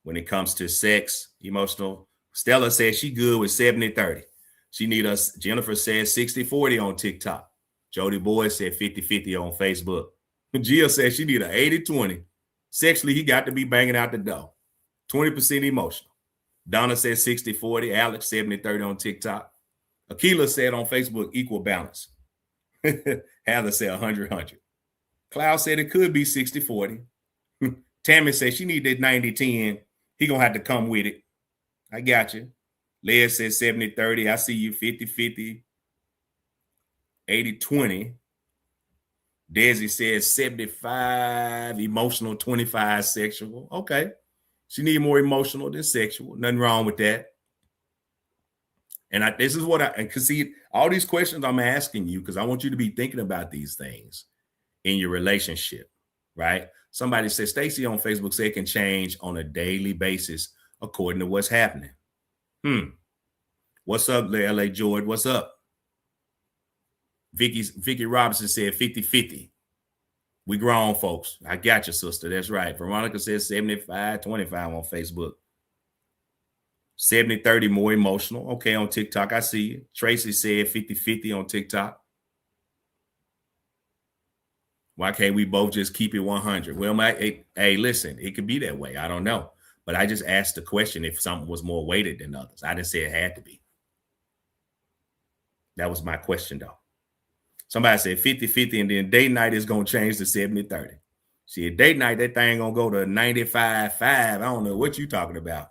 A: When it comes to sex, emotional. Stella says she good with 70-30. She need us. Jennifer says 60-40 on TikTok. Jody Boyd said 50-50 on Facebook. Gia says she need an 80-20. Sexually, he got to be banging out the door. 20% emotional. Donna said 60-40. Alex 70-30 on TikTok. Akila said on Facebook, equal balance. Heather said 100-100. Cloud said it could be 60-40. Tammy said she need that 90-10. He gonna have to come with it. I got you. Leah said 70-30. I see you 50-50. 80-20. Desi says 75 emotional, 25 sexual. Okay. She need more emotional than sexual. Nothing wrong with that. And this is what I can see all these questions I'm asking you because I want you to be thinking about these things in your relationship, right? Somebody said, Stacy on Facebook said it can change on a daily basis according to what's happening. What's up, LA George? What's up? Vicky Robinson said 50-50. We grown folks. I got you, sister. That's right. Veronica says 75-25 on Facebook. 70-30 more emotional. Okay, on TikTok, I see you. Tracy said 50-50 on TikTok. Why can't we both just keep it 100? Well, hey, listen, it could be that way. I don't know. But I just asked the question if something was more weighted than others. I didn't say it had to be. That was my question, though. Somebody said 50-50, and then date night is going to change to 70-30. See, date night, that thing going to go to 95-5. I don't know what you talking about.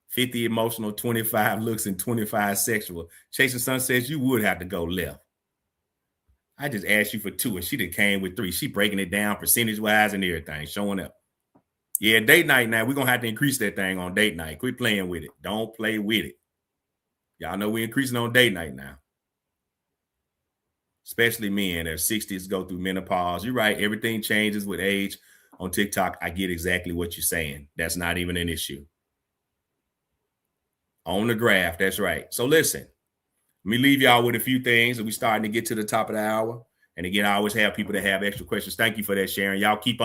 A: 50 emotional, 25 looks, and 25 sexual. Chasing Sun says you would have to go left. I just asked you for 2, and she done came with 3. She breaking it down percentage-wise and everything, showing up. Yeah, date night now. We're going to have to increase that thing on date night. Quit playing with it. Don't play with it. Y'all know we're increasing on date night now. Especially men. Their 60s go through menopause. You're right. Everything changes with age. On TikTok, I get exactly what you're saying. That's not even an issue. On the graph, that's right. So listen, let me leave y'all with a few things, and we're starting to get to the top of the hour. And again, I always have people that have extra questions. Thank you for that, Sharon. Y'all keep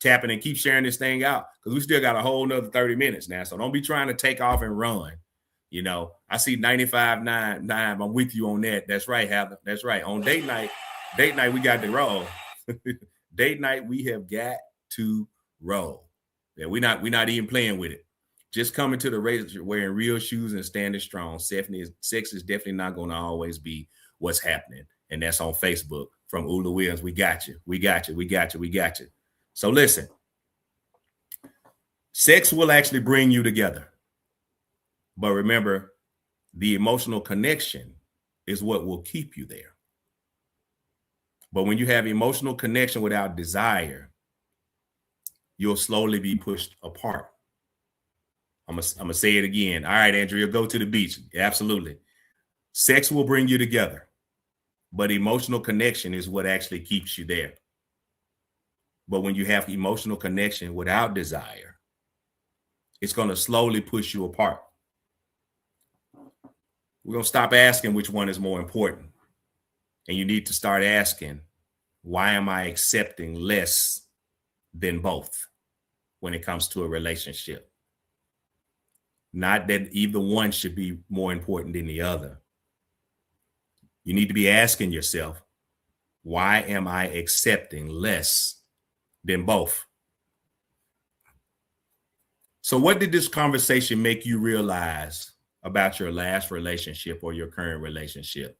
A: tapping and keep sharing this thing out, because we still got a whole nother 30 minutes now. So don't be trying to take off and run. You know, I see 95.9. I'm with you on that. That's right, Heather. That's right. On date night, we got to roll. Date night, we have got to roll. Yeah, we're not even playing with it. Just coming to the race wearing real shoes and standing strong. Sex is definitely not going to always be what's happening. And that's on Facebook from Ula Williams. We got you. We got you. We got you. We got you. So listen, sex will actually bring you together. But remember, the emotional connection is what will keep you there. But when you have emotional connection without desire, you'll slowly be pushed apart. I'm gonna say it again. All right, Andrea, go to the beach. Absolutely. Sex will bring you together, but emotional connection is what actually keeps you there. But when you have emotional connection without desire, it's going to slowly push you apart. We're going to stop asking which one is more important. And you need to start asking, why am I accepting less than both when it comes to a relationship? Not that either one should be more important than the other. You need to be asking yourself, why am I accepting less than both? So what did this conversation make you realize about your last relationship or your current relationship?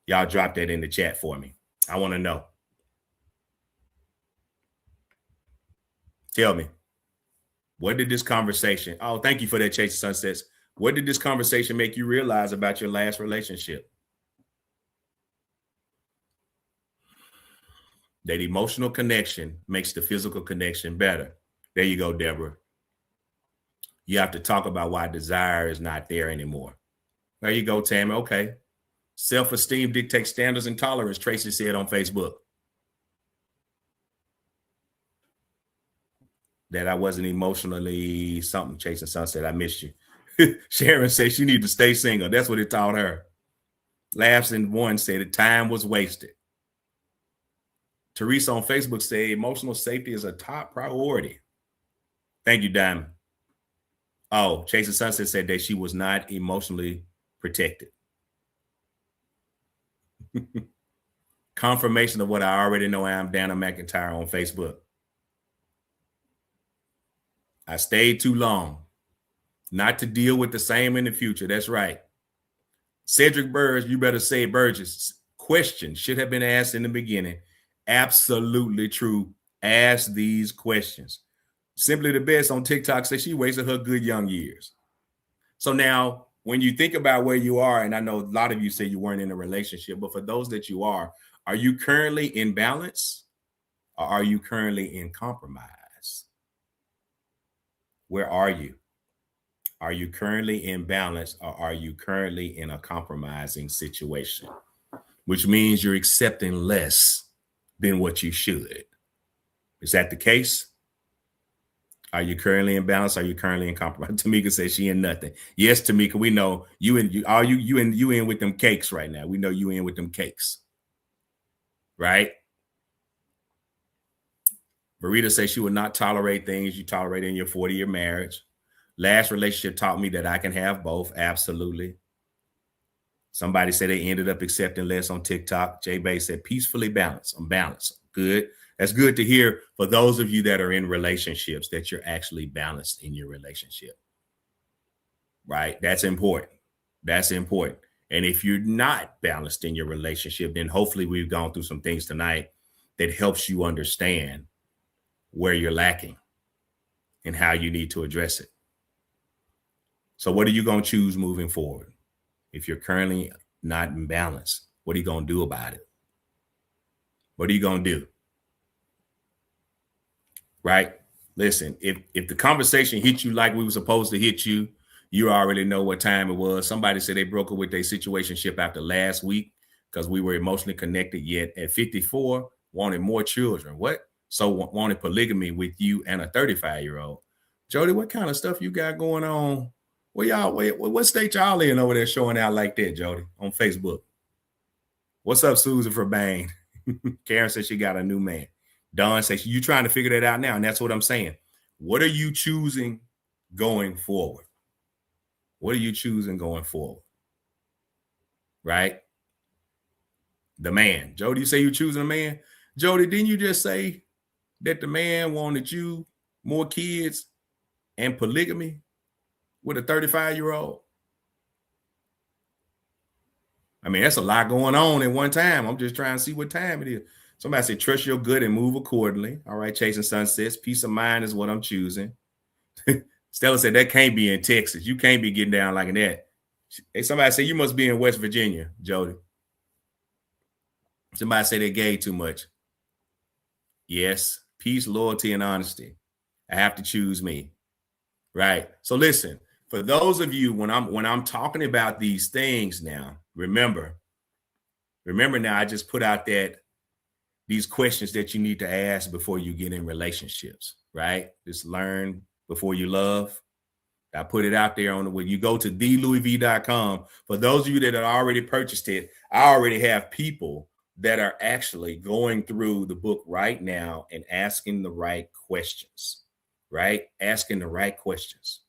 A: Y'all drop that in the chat for me. I want to know. Tell me. What did this conversation, oh, thank you for that, Chase Sunsets. What did this conversation make you realize about your last relationship? That emotional connection makes the physical connection better. There you go, Deborah. You have to talk about why desire is not there anymore. There you go, Tammy. Okay. Self-esteem dictates standards and tolerance, Tracy said on Facebook. That I wasn't emotionally something, Chasing Sunset. I missed you. Sharon says she need to stay single. That's what it taught her. Laughs and one said the time was wasted. Teresa on Facebook said emotional safety is a top priority. Thank you, Diamond. Oh, Chasing Sunset said that she was not emotionally protected. Confirmation of what I already know. I'm Dana McIntyre on Facebook. I stayed too long not to deal with the same in the future. That's right. Cedric Burge, you better say Burgess. Questions should have been asked in the beginning. Absolutely true. Ask these questions. Simply the Best on TikTok says she wasted her good young years. So now, when you think about where you are, and I know a lot of you say you weren't in a relationship, but for those that you are you currently in balance or are you currently in compromise? Where are you? Are you currently in balance or are you currently in a compromising situation? Which means you're accepting less than what you should. Is that the case? Are you currently in balance? Are you currently in compromise? Tamika says she in nothing. Yes, Tamika, we know you in with them cakes right now. We know you in with them cakes. Right? Marita says she would not tolerate things you tolerate in your 40-year marriage. Last relationship taught me that I can have both. Absolutely. Somebody said they ended up accepting less on TikTok. Jay Bay said peacefully balanced. I'm balanced. Good. That's good to hear for those of you that are in relationships, that you're actually balanced in your relationship. Right? That's important. That's important. And if you're not balanced in your relationship, then hopefully we've gone through some things tonight that helps you understand where you're lacking and how you need to address it. So what are you going to choose moving forward? If you're currently not in balance, what are you going to do about it? What are you going to do? Right? Listen, if the conversation hit you like we were supposed to hit you, you already know what time it was. Somebody said they broke up with their situationship after last week because we were emotionally connected, yet at 54, wanted more children. What? So wanted polygamy with you and a 35-year-old. Jody, what kind of stuff you got going on? What state y'all in over there showing out like that, Jody, on Facebook? What's up, Susan from Bain? Karen says she got a new man. Don says you trying to figure that out now, and that's what I'm saying. What are you choosing going forward? What are you choosing going forward? Right? The man. Jody, you say you're choosing a man? Jody, didn't you just say that the man wanted you, more kids, and polygamy with a 35-year-old? I mean, that's a lot going on at one time. I'm just trying to see what time it is. Somebody said, trust your gut and move accordingly. All right, chasing sunsets. Peace of mind is what I'm choosing. Stella said, that can't be in Texas. You can't be getting down like that. Hey, somebody said, you must be in West Virginia, Jody. Somebody said they gave too much. Yes, peace, loyalty, and honesty. I have to choose me. Right. So listen, for those of you, when I'm talking about these things now, remember now, I just put out these questions that you need to ask before you get in relationships, right? Just learn before you love. I put it out there when you go to thelouisv.com. For those of you that have already purchased it, I already have people that are actually going through the book right now and asking the right questions, right? Asking the right questions.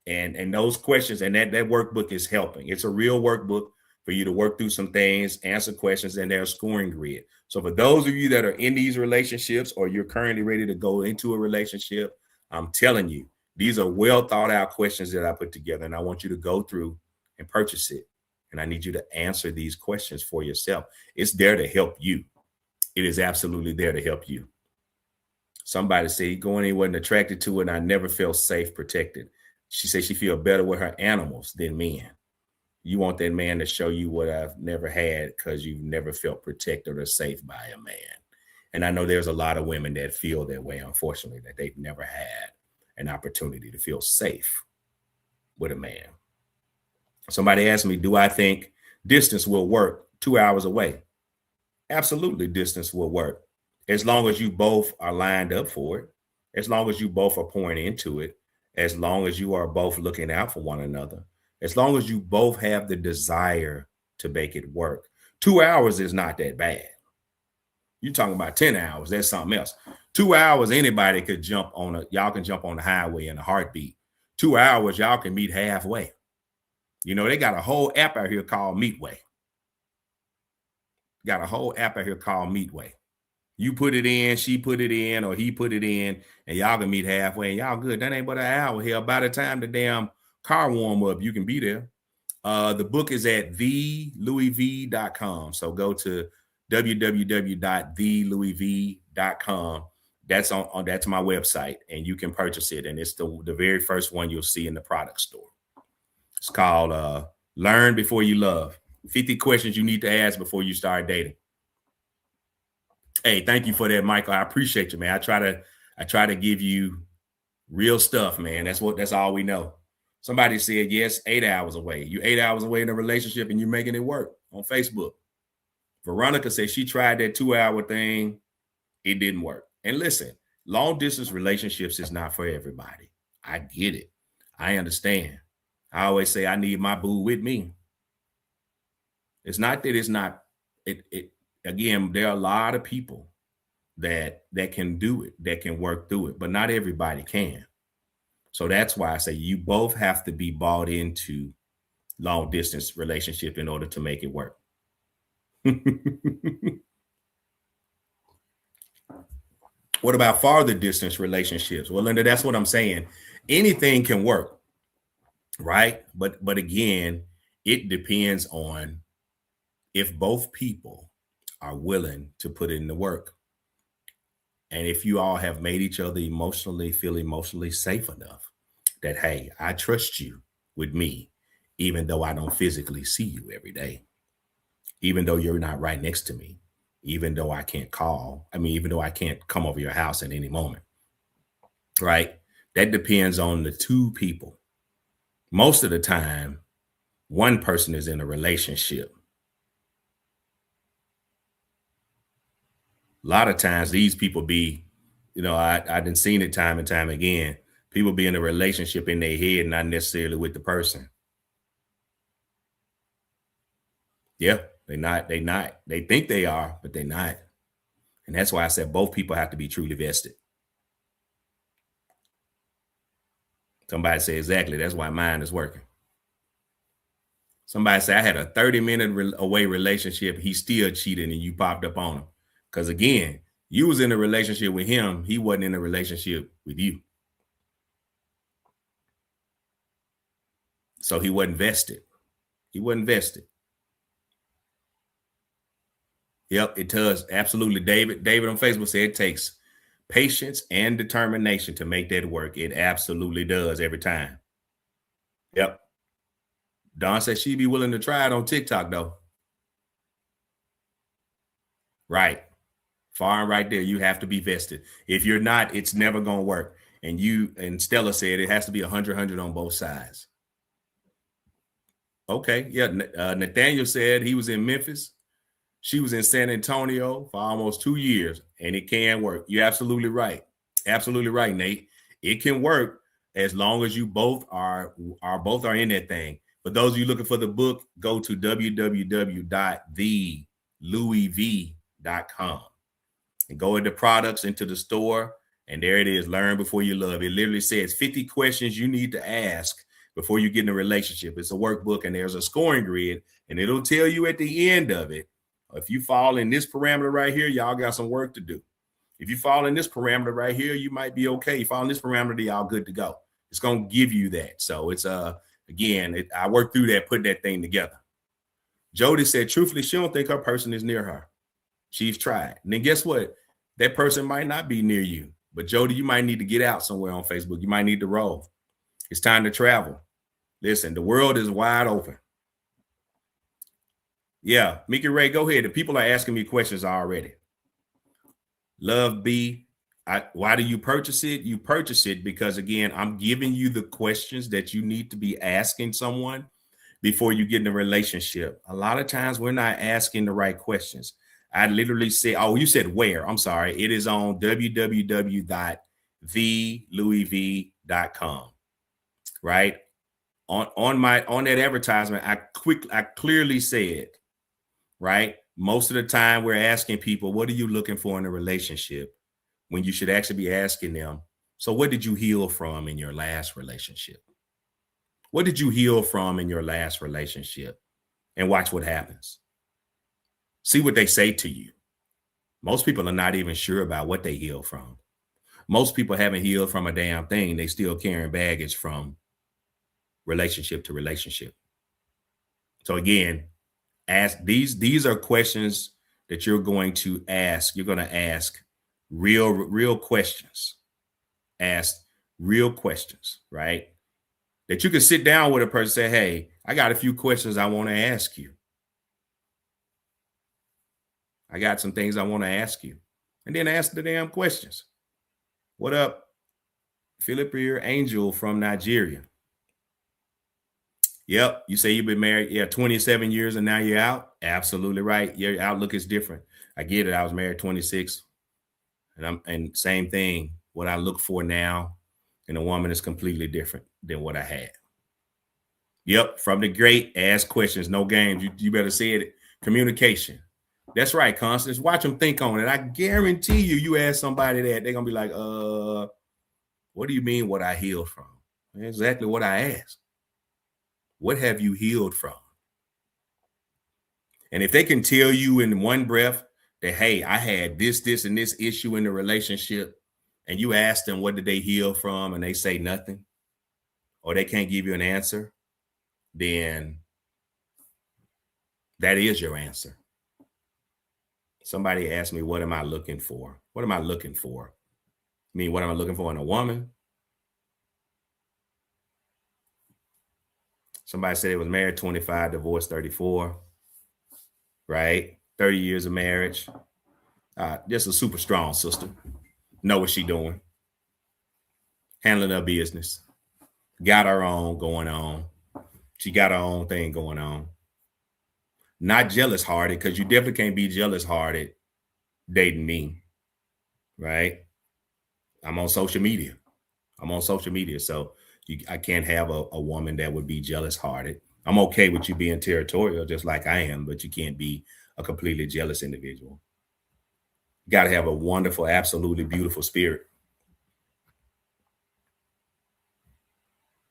A: And those questions, and that workbook is helping. It's a real workbook for you to work through some things, answer questions, and there's a scoring grid. So for those of you that are in these relationships or you're currently ready to go into a relationship, I'm telling you, these are well thought out questions that I put together, and I want you to go through and purchase it. And I need you to answer these questions for yourself. It's there to help you. It is absolutely there to help you. Somebody said going in wasn't attracted to it, and I never felt safe, protected. She said she feel better with her animals than men. You want that man to show you what I've never had because you've never felt protected or safe by a man. And I know there's a lot of women that feel that way, unfortunately, that they've never had an opportunity to feel safe with a man. Somebody asked me, do I think distance will work 2 hours away? Absolutely, distance will work. As long as you both are lined up for it, as long as you both are pouring into it, as long as you are both looking out for one another, as long as you both have the desire to make it work. 2 hours is not that bad. You're talking about 10 hours, that's something else. 2 hours, anybody could y'all can jump on the highway in a heartbeat. 2 hours, y'all can meet halfway. You know, they got a whole app out here called Meetway. Got a whole app out here called Meetway. You put it in, she put it in, or he put it in, and y'all can meet halfway, and y'all good. That ain't but an hour here. By the time the damn car warm up, you can be there. The book is at thelouisv.com. So go to www.thelouisv.com. That's that's my website, and you can purchase it. And it's the very first one you'll see in the product store. It's called Learn Before You Love. 50 questions you need to ask before you start dating. Hey, thank you for that, Michael. I appreciate you, man. I try to give you real stuff, man. That's all we know. Somebody said, yes, 8 hours away. You're 8 hours away in a relationship and you're making it work on Facebook. Veronica said she tried that 2 hour thing. It didn't work. And listen, long distance relationships is not for everybody. I get it. I understand. I always say I need my boo with me. It's not that it's not, again, there are a lot of people that can do it, that can work through it, but not everybody can. So that's why I say you both have to be bought into long distance relationship in order to make it work. What about farther distance relationships? Well, Linda, that's what I'm saying. Anything can work, right? But again, it depends on if both people are willing to put in the work. And if you all have made each other feel emotionally safe enough that, hey, I trust you with me, even though I don't physically see you every day, even though you're not right next to me, even though I can't call. I mean, even though I can't come over your house at any moment, right? That depends on the two people. Most of the time, one person is in a relationship. A lot of times these people be, I've been seen it time and time again. People be in a relationship in their head, not necessarily with the person. Yeah, they think they are, but they're not. And that's why I said both people have to be truly vested. Somebody say exactly. That's why mine is working. Somebody say I had a 30-minute away relationship. He still cheated and you popped up on him. Because again, you was in a relationship with him. He wasn't in a relationship with you. So he wasn't vested. He wasn't vested. Yep, it does. Absolutely. David on Facebook said it takes patience and determination to make that work. It absolutely does every time. Yep. Don said she'd be willing to try it on TikTok, though. Right. Far and right there, you have to be vested. If you're not, it's never going to work. And Stella said it has to be 100 on both sides. Okay. Yeah. Nathaniel said he was in Memphis. She was in San Antonio for almost 2 years, and it can work. You're absolutely right. Absolutely right, Nate. It can work as long as you both are in that thing. For those of you looking for the book, go to www.thelouisv.com and go into products, into the store, and there it is. Learn before you love. It literally says 50 questions you need to ask before you get in a relationship. It's a workbook, and there's a scoring grid, and it'll tell you at the end of it, if you fall in this parameter right here, y'all got some work to do. If you fall in this parameter right here, you might be okay. You fall in this parameter, y'all good to go. It's going to give you that. So it's, again, I worked through that, put that thing together. Jody said, truthfully, she don't think her person is near her. She's tried. And then guess what? That person might not be near you. But Jody, you might need to get out somewhere on Facebook. You might need to roll. It's time to travel. Listen, the world is wide open. Yeah, Mickey Ray, go ahead. The people are asking me questions already. Love B, why do you purchase it? You purchase it because, again, I'm giving you the questions that you need to be asking someone before you get in a relationship. A lot of times we're not asking the right questions. I literally said, oh, you said where? I'm sorry. It is on www.thelouisv.com, right? On that advertisement, I clearly said, right? Most of the time we're asking people, what are you looking for in a relationship? When you should actually be asking them, so what did you heal from in your last relationship? What did you heal from in your last relationship? And watch what happens. See what they say to you. Most people are not even sure about what they healed from. Most people haven't healed from a damn thing. They still carrying baggage from relationship to relationship. So again, ask these are questions that you're going to ask. You're going to ask real questions. Ask real questions, right? That you can sit down with a person and say, hey, I got a few questions I want to ask you. I got some things I want to ask you. And then ask the damn questions. What up, Philip here, Angel from Nigeria? Yep. You say you've been married, 27 years and now you're out? Absolutely right. Your outlook is different. I get it. I was married 26. And same thing. What I look for now in a woman is completely different than what I had. Yep. From the great, ask questions, no games. You better say it. Communication. That's right, Constance. Watch them think on it. I guarantee you ask somebody that, they're going to be like, what do you mean what I healed from? Exactly what I asked. What have you healed from? And if they can tell you in one breath that, hey, I had this, and this issue in the relationship, and you ask them what did they heal from, and they say nothing, or they can't give you an answer, then that is your answer. Somebody asked me, what am I looking for? What am I looking for? I mean, what am I looking for in a woman? Somebody said it was married 25, divorced 34, right? 30 years of marriage. Just a super strong sister. Know what she doing. Handling her business. Got her own going on. She got her own thing going on. Not jealous hearted, because you definitely can't be jealous hearted dating me, right? I'm on social media. So I can't have a woman that would be jealous hearted. I'm okay with you being territorial, just like I am, but you can't be a completely jealous individual. You got to have a wonderful, absolutely beautiful spirit.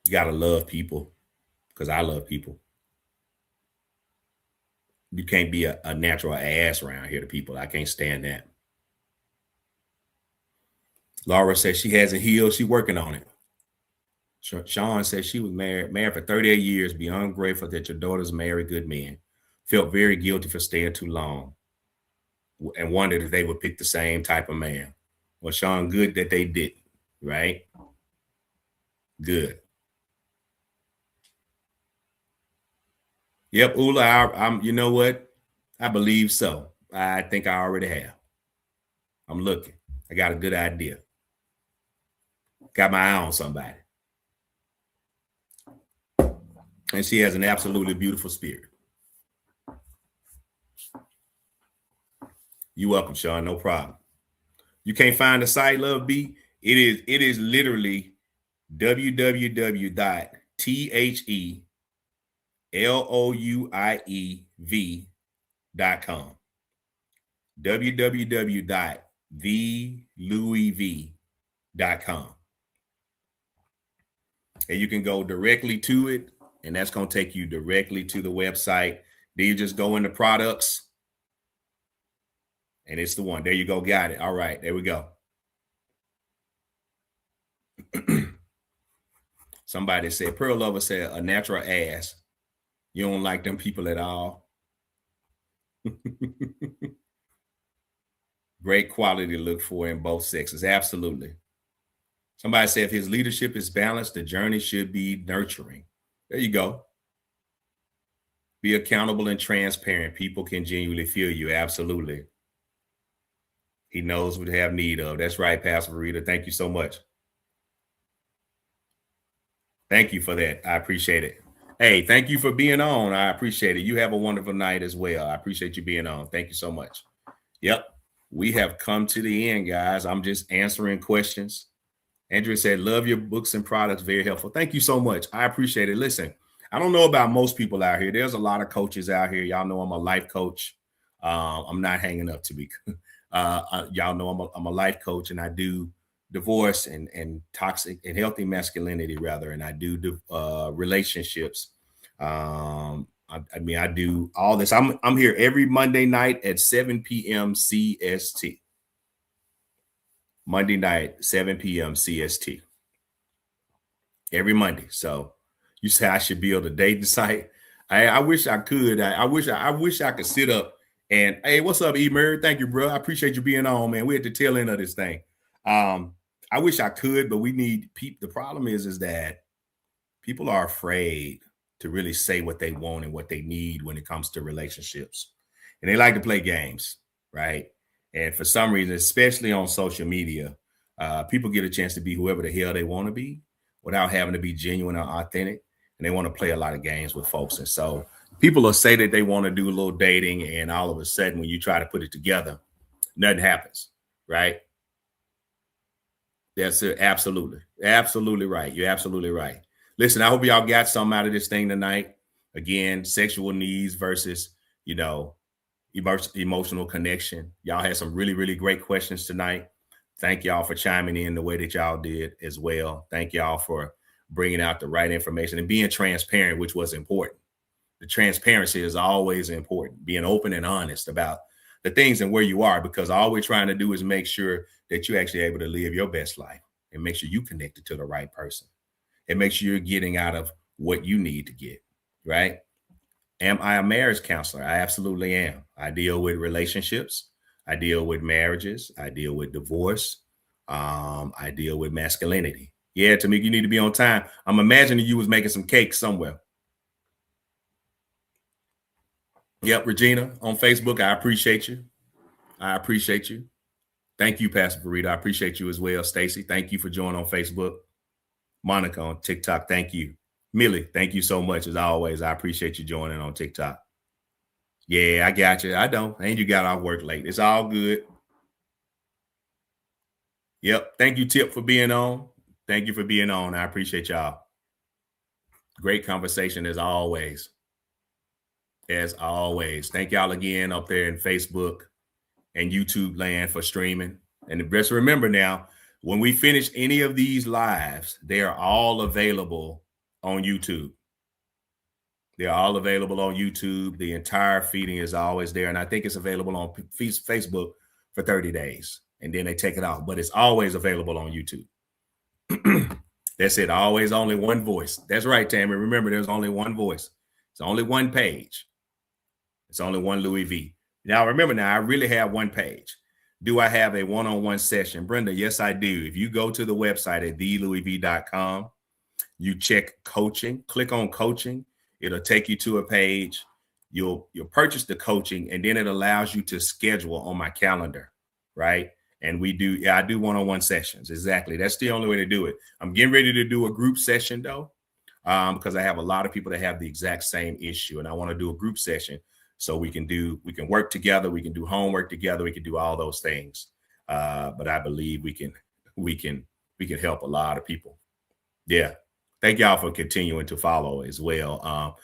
A: You got to love people, because I love people. You can't be a natural ass around here to people. I can't stand that. Laura says she hasn't healed. She's working on it. Sean says she was married for 38 years, beyond grateful that your daughters married good men. Felt very guilty for staying too long and wondered if they would pick the same type of man. Well, Sean, good that they did, right? Good. Yep, Ula, I'm. You know what? I believe so. I think I already have. I'm looking. I got a good idea. Got my eye on somebody. And she has an absolutely beautiful spirit. You're welcome, Sean. No problem. You can't find the site, Love B. It is literally www.thelouiv.com. www.thelouiv.com. And you can go directly to it, and that's going to take you directly to the website. Then you just go into products, and it's the one. There you go. Got it. All right. There we go. Somebody said, Pearl Lover said, a natural ass. You don't like them people at all. Great quality to look for in both sexes. Absolutely. Somebody said, if his leadership is balanced, the journey should be nurturing. There you go. Be accountable and transparent. People can genuinely feel you. Absolutely. He knows what they have need of. That's right, Pastor Rita. Thank you so much. Thank you for that. I appreciate it. Hey, thank you for being on. I appreciate it. You have a wonderful night as well. I appreciate you being on. Thank you so much. Yep. We have come to the end, guys. I'm just answering questions. Andrea said, love your books and products. Very helpful. Thank you so much. I appreciate it. Listen, I don't know about most people out here. There's a lot of coaches out here. Y'all know I'm a life coach. I'm not hanging up to be. Y'all know I'm a life coach, and I do divorce and toxic and healthy masculinity, rather, and I do relationships. I mean, I do all this. I'm here every Monday night at 7 p.m. CST. Monday night, 7 p.m. CST. Every Monday. So you say I should build a dating site. I wish I could. I wish I could sit up and, hey, what's up, E-Murray? Thank you, bro. I appreciate you being on, man. We're at the tail end of this thing. I wish I could, but we need people. The problem is that people are afraid to really say what they want and what they need when it comes to relationships. And they like to play games, right? And for some reason, especially on social media, people get a chance to be whoever the hell they want to be without having to be genuine or authentic. And they want to play a lot of games with folks. And so people will say that they want to do a little dating, and all of a sudden, when you try to put it together, nothing happens, right? That's it. Absolutely. Absolutely right. You're absolutely right. Listen, I hope y'all got something out of this thing tonight. Again, sexual needs versus, emotional connection. Y'all had some really, really great questions tonight. Thank y'all for chiming in the way that y'all did as well. Thank y'all for bringing out the right information and being transparent, which was important. The transparency is always important, being open and honest about the things and where you are, because all we're trying to do is make sure that you're actually able to live your best life and make sure you connected to the right person and make sure you're getting out of what you need to get, right? Am I a marriage counselor? I absolutely am. I deal with relationships. I deal with marriages. I deal with divorce. I deal with masculinity. Yeah, Tamika, you need to be on time. I'm imagining you was making some cake somewhere. Yep, Regina on Facebook. I appreciate you. I appreciate you. Thank you, Pastor Burrito. I appreciate you as well. Stacy, thank you for joining on Facebook. Monica on TikTok, thank you. Millie, thank you so much as always. I appreciate you joining on TikTok. Yeah, I got you. I don't. And you got off work late. It's all good. Yep. Thank you, Tip, for being on. Thank you for being on. I appreciate y'all. Great conversation as always. As always. Thank y'all again up there in Facebook and YouTube land for streaming. And just remember now, when we finish any of these lives, they are all available on YouTube. They're all available on YouTube. The entire feeding is always there. And I think it's available on Facebook for 30 days. And then they take it off. But it's always available on YouTube. That's it. Always only one voice. That's right, Tammy. Remember, there's only one voice. It's only one page. It's only one Louis V. Now, remember now, I really have one page. Do I have a one-on-one session? Brenda, yes, I do. If you go to the website at thelouisv.com, you check coaching, click on coaching. It'll take you to a page. You'll purchase the coaching, and then it allows you to schedule on my calendar, right? And I do one-on-one sessions. Exactly. That's the only way to do it. I'm getting ready to do a group session though, because I have a lot of people that have the exact same issue, and I want to do a group session so we can work together, we can do homework together, we can do all those things. But I believe we can help a lot of people. Yeah. Thank y'all for continuing to follow as well.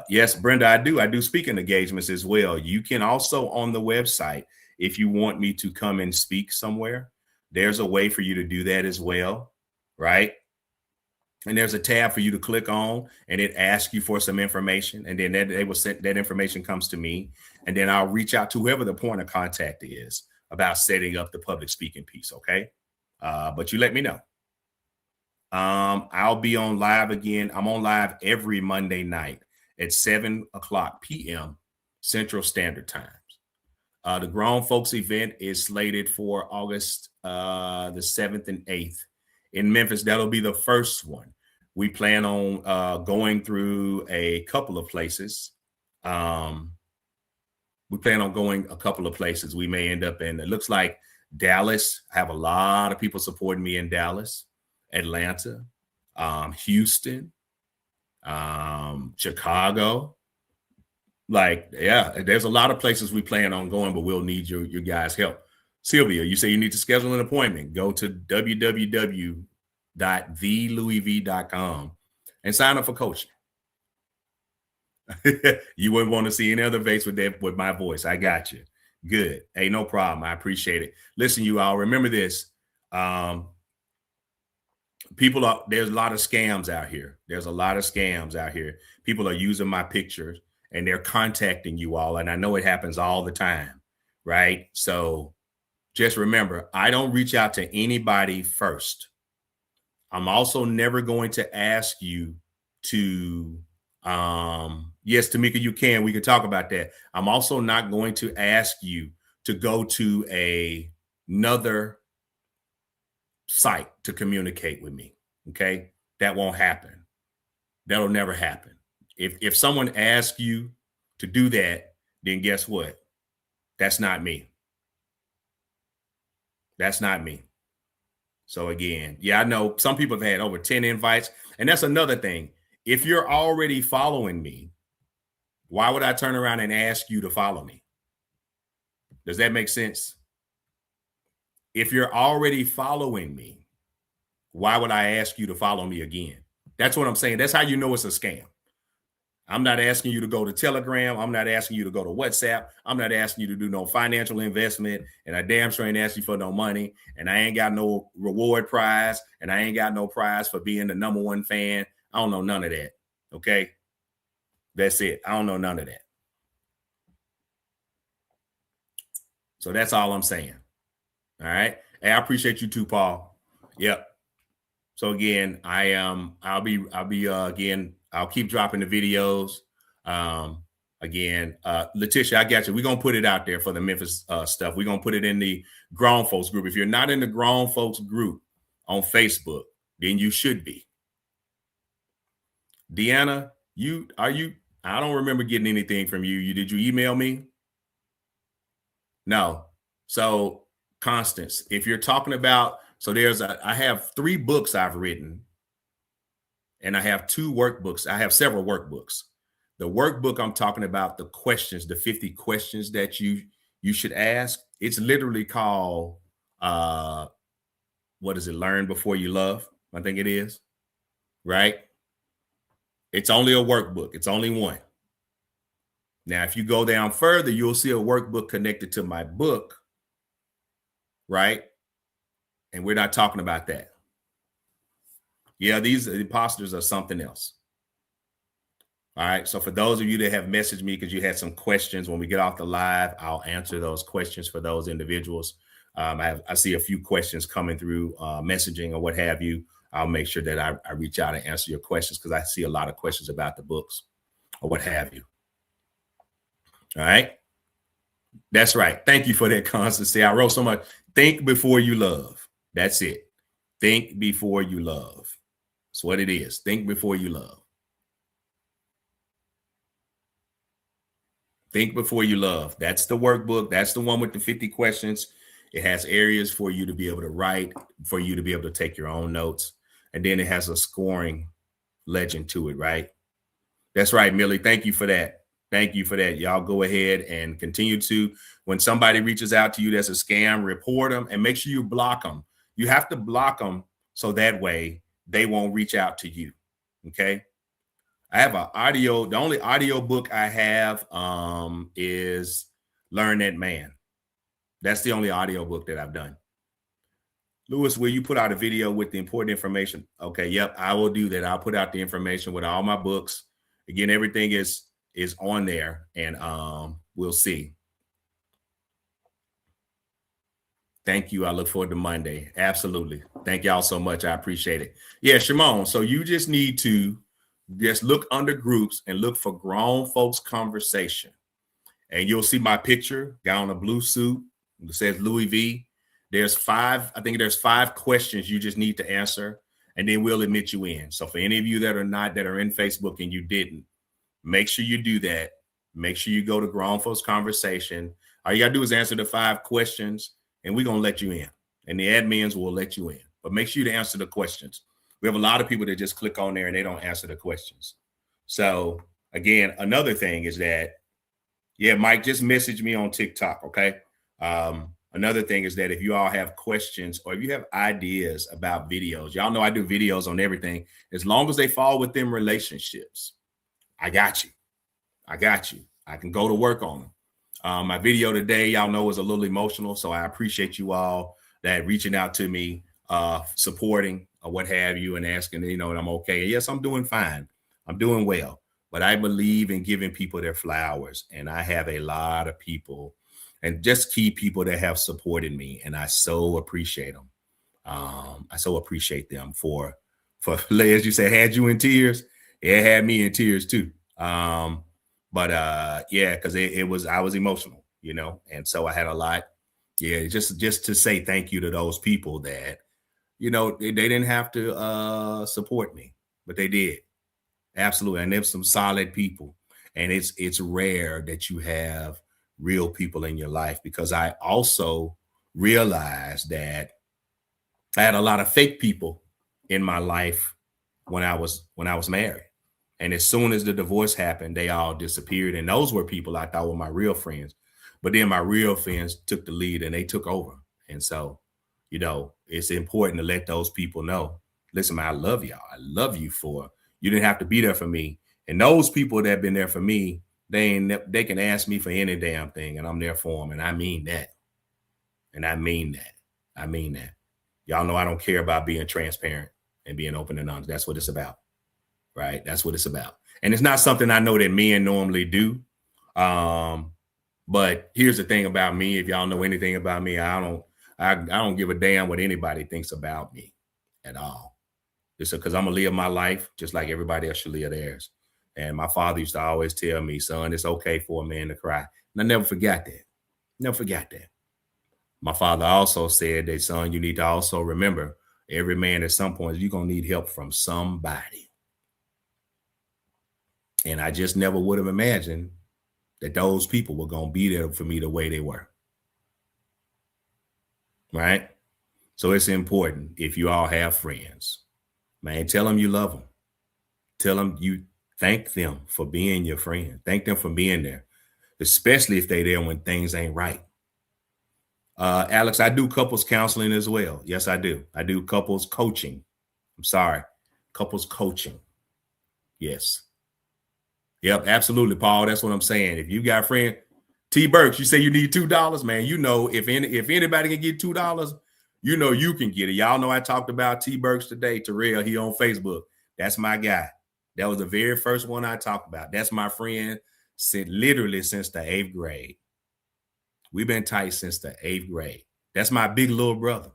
A: Yes, Brenda, I do speaking engagements as well. You can also on the website, if you want me to come and speak somewhere, there's a way for you to do that as well, right? And there's a tab for you to click on, and it asks you for some information, and then they will send that information comes to me, and then I'll reach out to whoever the point of contact is about setting up the public speaking piece. Okay, but you let me know. I'll be on live again. I'm on live every Monday night at 7:00 p.m. Central Standard Time. The Grown Folks event is slated for August the 7th and 8th in Memphis. That'll be the first one. We plan on going through a couple of places. We plan on going a couple of places. We may end up in, it looks like Dallas. I have a lot of people supporting me in Dallas, Atlanta, Houston, Chicago. Like, yeah, there's a lot of places we plan on going, but we'll need your guys' help. Sylvia, you say you need to schedule an appointment. Go to www.thelouisv.com and sign up for coaching. You wouldn't want to see any other face with my voice. I got you. Good. Hey, no problem. I appreciate it. Listen, you all, remember this. There's a lot of scams out here. There's a lot of scams out here. People are using my pictures and they're contacting you all. And I know it happens all the time, right? So just remember, I don't reach out to anybody first. I'm also never going to ask you to, yes, Tamika, you can. We can talk about that. I'm also not going to ask you to go to another site to communicate with me. Okay. That won't happen. That'll never happen. If someone asks you to do that, then guess what? That's not me. That's not me. So again, yeah, I know some people have had over 10 invites, and that's another thing. If you're already following me, why would I turn around and ask you to follow me? Does that make sense? If you're already following me, why would I ask you to follow me again? That's what I'm saying. That's how you know it's a scam. I'm not asking you to go to Telegram. I'm not asking you to go to WhatsApp. I'm not asking you to do no financial investment. And I damn sure ain't asking you for no money. And I ain't got no reward prize. And I ain't got no prize for being the #1 fan. I don't know none of that. Okay. That's it. I don't know none of that. So that's all I'm saying. All right. Hey, I appreciate you too, Paul. Yep. So again, I'll be again, I'll keep dropping the videos. Again, Letitia, I got you. We're gonna put it out there for the Memphis stuff. We're gonna put it in the grown folks group. If you're not in the grown folks group on Facebook, then you should be. Deanna, I don't remember getting anything from you. Did you email me? No. So Constance, if you're talking about, so I have 3 books I've written, and I have 2 workbooks. I have several workbooks. The workbook I'm talking about, the questions, the 50 questions that you should ask. It's literally called what is it? Learn Before You Love. I think it is. Right? It's only a workbook. It's only one. Now, if you go down further, you'll see a workbook connected to my book. Right? And we're not talking about that. Yeah, these imposters are something else. All right. So for those of you that have messaged me because you had some questions, when we get off the live, I'll answer those questions for those individuals. I see a few questions coming through messaging or what have you. I'll make sure that I reach out and answer your questions because I see a lot of questions about the books or what have you. All right. That's right. Thank you for that constancy. I wrote so much. Think before you love. That's it. Think before you love. That's what it is. Think before you love. Think before you love. That's the workbook. That's the one with the 50 questions. It has areas for you to be able to write, for you to be able to take your own notes. And then it has a scoring legend to it, right? That's right, Millie. Thank you for that. Thank you for that. Y'all go ahead and continue to, when somebody reaches out to you that's a scam, report them and make sure you block them. You have to block them so that way they won't reach out to you. Okay. I have an audio. The only audio book I have is Learn That Man. That's the only audio book that I've done. Lewis, will you put out a video with the important information? Okay, yep, I will do that. I'll put out the information with all my books. Again, everything is on there, and we'll see. Thank you. I look forward to Monday. Absolutely. Thank y'all so much. I appreciate it. Yeah, Shimon. So you just need to just look under groups and look for grown folks conversation. And you'll see my picture, guy in a blue suit. It says Louis V. There's 5 questions you just need to answer, and then we'll admit you in. So for any of you that are in Facebook and you didn't, make sure you do that. Make sure you go to Grown Folks Conversation. All you got to do is answer the 5 questions, and we're going to let you in. And the admins will let you in. But make sure you answer the questions. We have a lot of people that just click on there and they don't answer the questions. So again, another thing is that, yeah, Mike, just message me on TikTok, okay? Another thing is that if you all have questions or if you have ideas about videos, y'all know I do videos on everything. As long as they fall within relationships, I got you. I got you. I can go to work on them. My video today, y'all know, was a little emotional. So I appreciate you all that reaching out to me, supporting or what have you, and asking, and I'm okay. Yes, I'm doing fine. I'm doing well. But I believe in giving people their flowers. And I have a lot of people and just key people that have supported me. And I so appreciate them. I so appreciate them for, as you said, had you in tears. It had me in tears too. Yeah, because I was emotional, and so I had a lot. Yeah, just to say thank you to those people that, they didn't have to support me, but they did. Absolutely. And there's some solid people. And it's rare that you have real people in your life, because I also realized that I had a lot of fake people in my life when I was married. And as soon as the divorce happened, they all disappeared. And those were people I thought were my real friends. But then my real friends took the lead and they took over. And so, it's important to let those people know, listen, man, I love y'all. I love you you didn't have to be there for me. And those people that have been there for me, they can ask me for any damn thing, and I'm there for them. And I mean that. And I mean that. I mean that. Y'all know I don't care about being transparent and being open and honest. That's what it's about, right? That's what it's about. And it's not something I know that men normally do. But here's the thing about me. If y'all know anything about me, I don't give a damn what anybody thinks about me at all. Just because I'm gonna live my life just like everybody else should live theirs. And my father used to always tell me, son, it's okay for a man to cry. And I never forgot that. Never forgot that. My father also said that, son, you need to also remember every man at some point, you're going to need help from somebody. And I just never would have imagined that those people were going to be there for me the way they were. Right? So it's important if you all have friends, man, tell them you love them. Tell them you thank them for being your friend. Thank them for being there, especially if they're there when things ain't right. Alex, I do couples counseling as well. Yes, I do. I do couples coaching. I'm sorry. Couples coaching. Yes. Yep, absolutely, Paul. That's what I'm saying. If you got a friend, T Burks, you say you need $2, man. You know, if anybody can get $2, you know you can get it. Y'all know I talked about T Burks today. Terrell, he on Facebook. That's my guy. That was the very first one I talked about. That's my friend literally since the 8th grade. We've been tight since the 8th grade. That's my big little brother.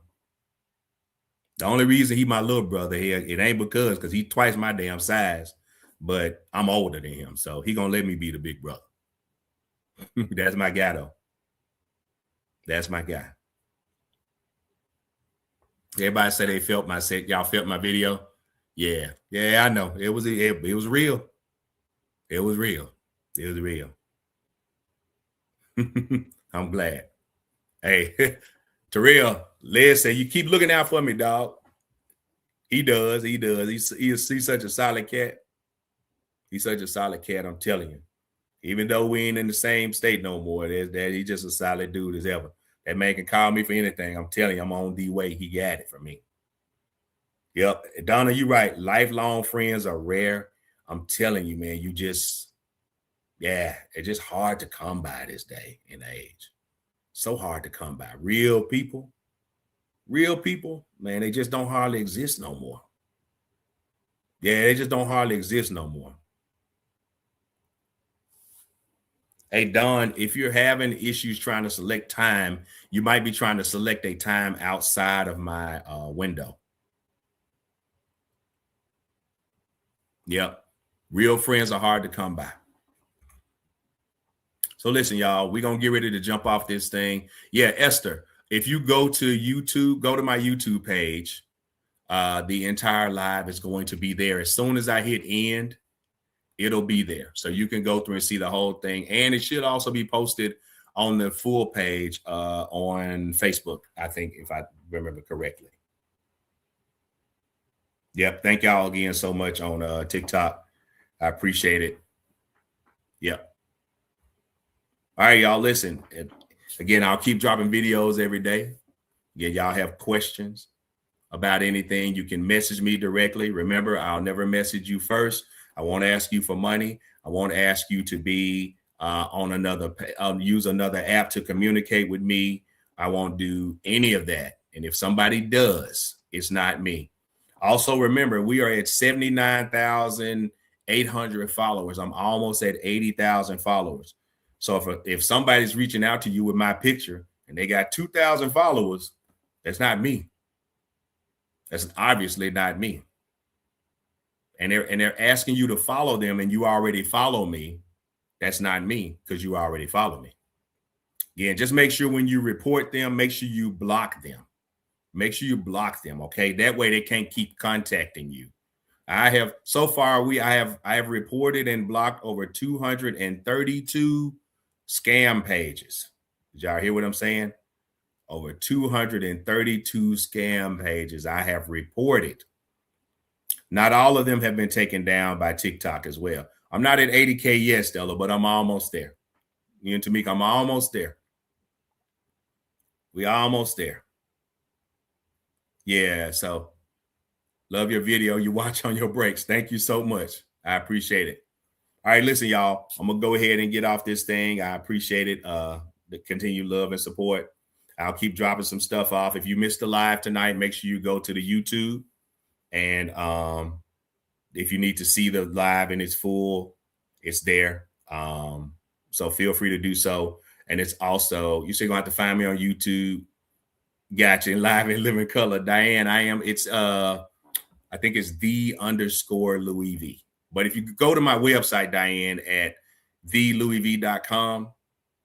A: The only reason he my little brother here, it ain't because he twice my damn size, but I'm older than him. So he gonna let me be the big brother. That's my guy though. That's my guy. Everybody said they felt my set. Y'all felt my video. Yeah. Yeah, I know. It was real. It was real. It was real. I'm glad. Hey, Terrell, Liz said, you keep looking out for me, dog. He does. He's such a solid cat. He's such a solid cat, I'm telling you. Even though we ain't in the same state no more, he's just a solid dude as ever. That man can call me for anything. I'm telling you, I'm on the way. He got it from me. Yep. Donna, you're right. Lifelong friends are rare. I'm telling you, man, it's just hard to come by this day and age. So hard to come by. Real people, man, they just don't hardly exist no more. Yeah, they just don't hardly exist no more. Hey, Don, if you're having issues trying to select time, you might be trying to select a time outside of my window. Yep. Real friends are hard to come by. So listen, y'all, we're going to get ready to jump off this thing. Yeah, Esther, if you go to YouTube, go to my YouTube page. The entire live is going to be there. As soon as I hit end, it'll be there. So you can go through and see the whole thing. And it should also be posted on the full page on Facebook, I think, if I remember correctly. Yep. Thank y'all again so much on TikTok. I appreciate it. Yep. All right, y'all, listen. Again, I'll keep dropping videos every day. Again, y'all have questions about anything, you can message me directly. Remember, I'll never message you first. I won't ask you for money. I won't ask you to be on use another app to communicate with me. I won't do any of that. And if somebody does, it's not me. Also, remember, we are at 79,800 followers. I'm almost at 80,000 followers. So if somebody's reaching out to you with my picture and they got 2,000 followers, that's not me. That's obviously not me. And they're asking you to follow them and you already follow me. That's not me because you already follow me. Again, just make sure when you report them, make sure you block them. Make sure you block them, okay? That way they can't keep contacting you. I have reported and blocked over 232 scam pages. Did y'all hear what I'm saying? Over 232 scam pages I have reported. Not all of them have been taken down by TikTok as well. I'm not at 80K yet, Stella, but I'm almost there. Me and Tamika, I'm almost there. We almost there. Yeah, so love your video you watch on your breaks. Thank you so much. I appreciate it. All right, listen, y'all. I'm gonna go ahead and get off this thing. I appreciate it. The continued love and support. I'll keep dropping some stuff off. If you missed the live tonight, make sure you go to the YouTube. And if you need to see the live in its full, it's there. So feel free to do so. And it's also, you're still gonna have to find me on YouTube. Gotcha. Live in living color. Diane, I think it's _Louis V. But if you go to my website, Diane, at thelouisv.com,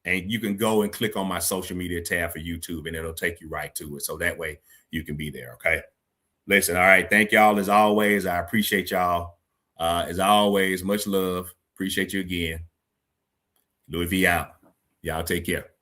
A: and you can go and click on my social media tab for YouTube, and it'll take you right to it. So that way you can be there. Okay. Listen, all right. Thank y'all as always. I appreciate y'all. As always, much love. Appreciate you again. Louis V out. Y'all take care.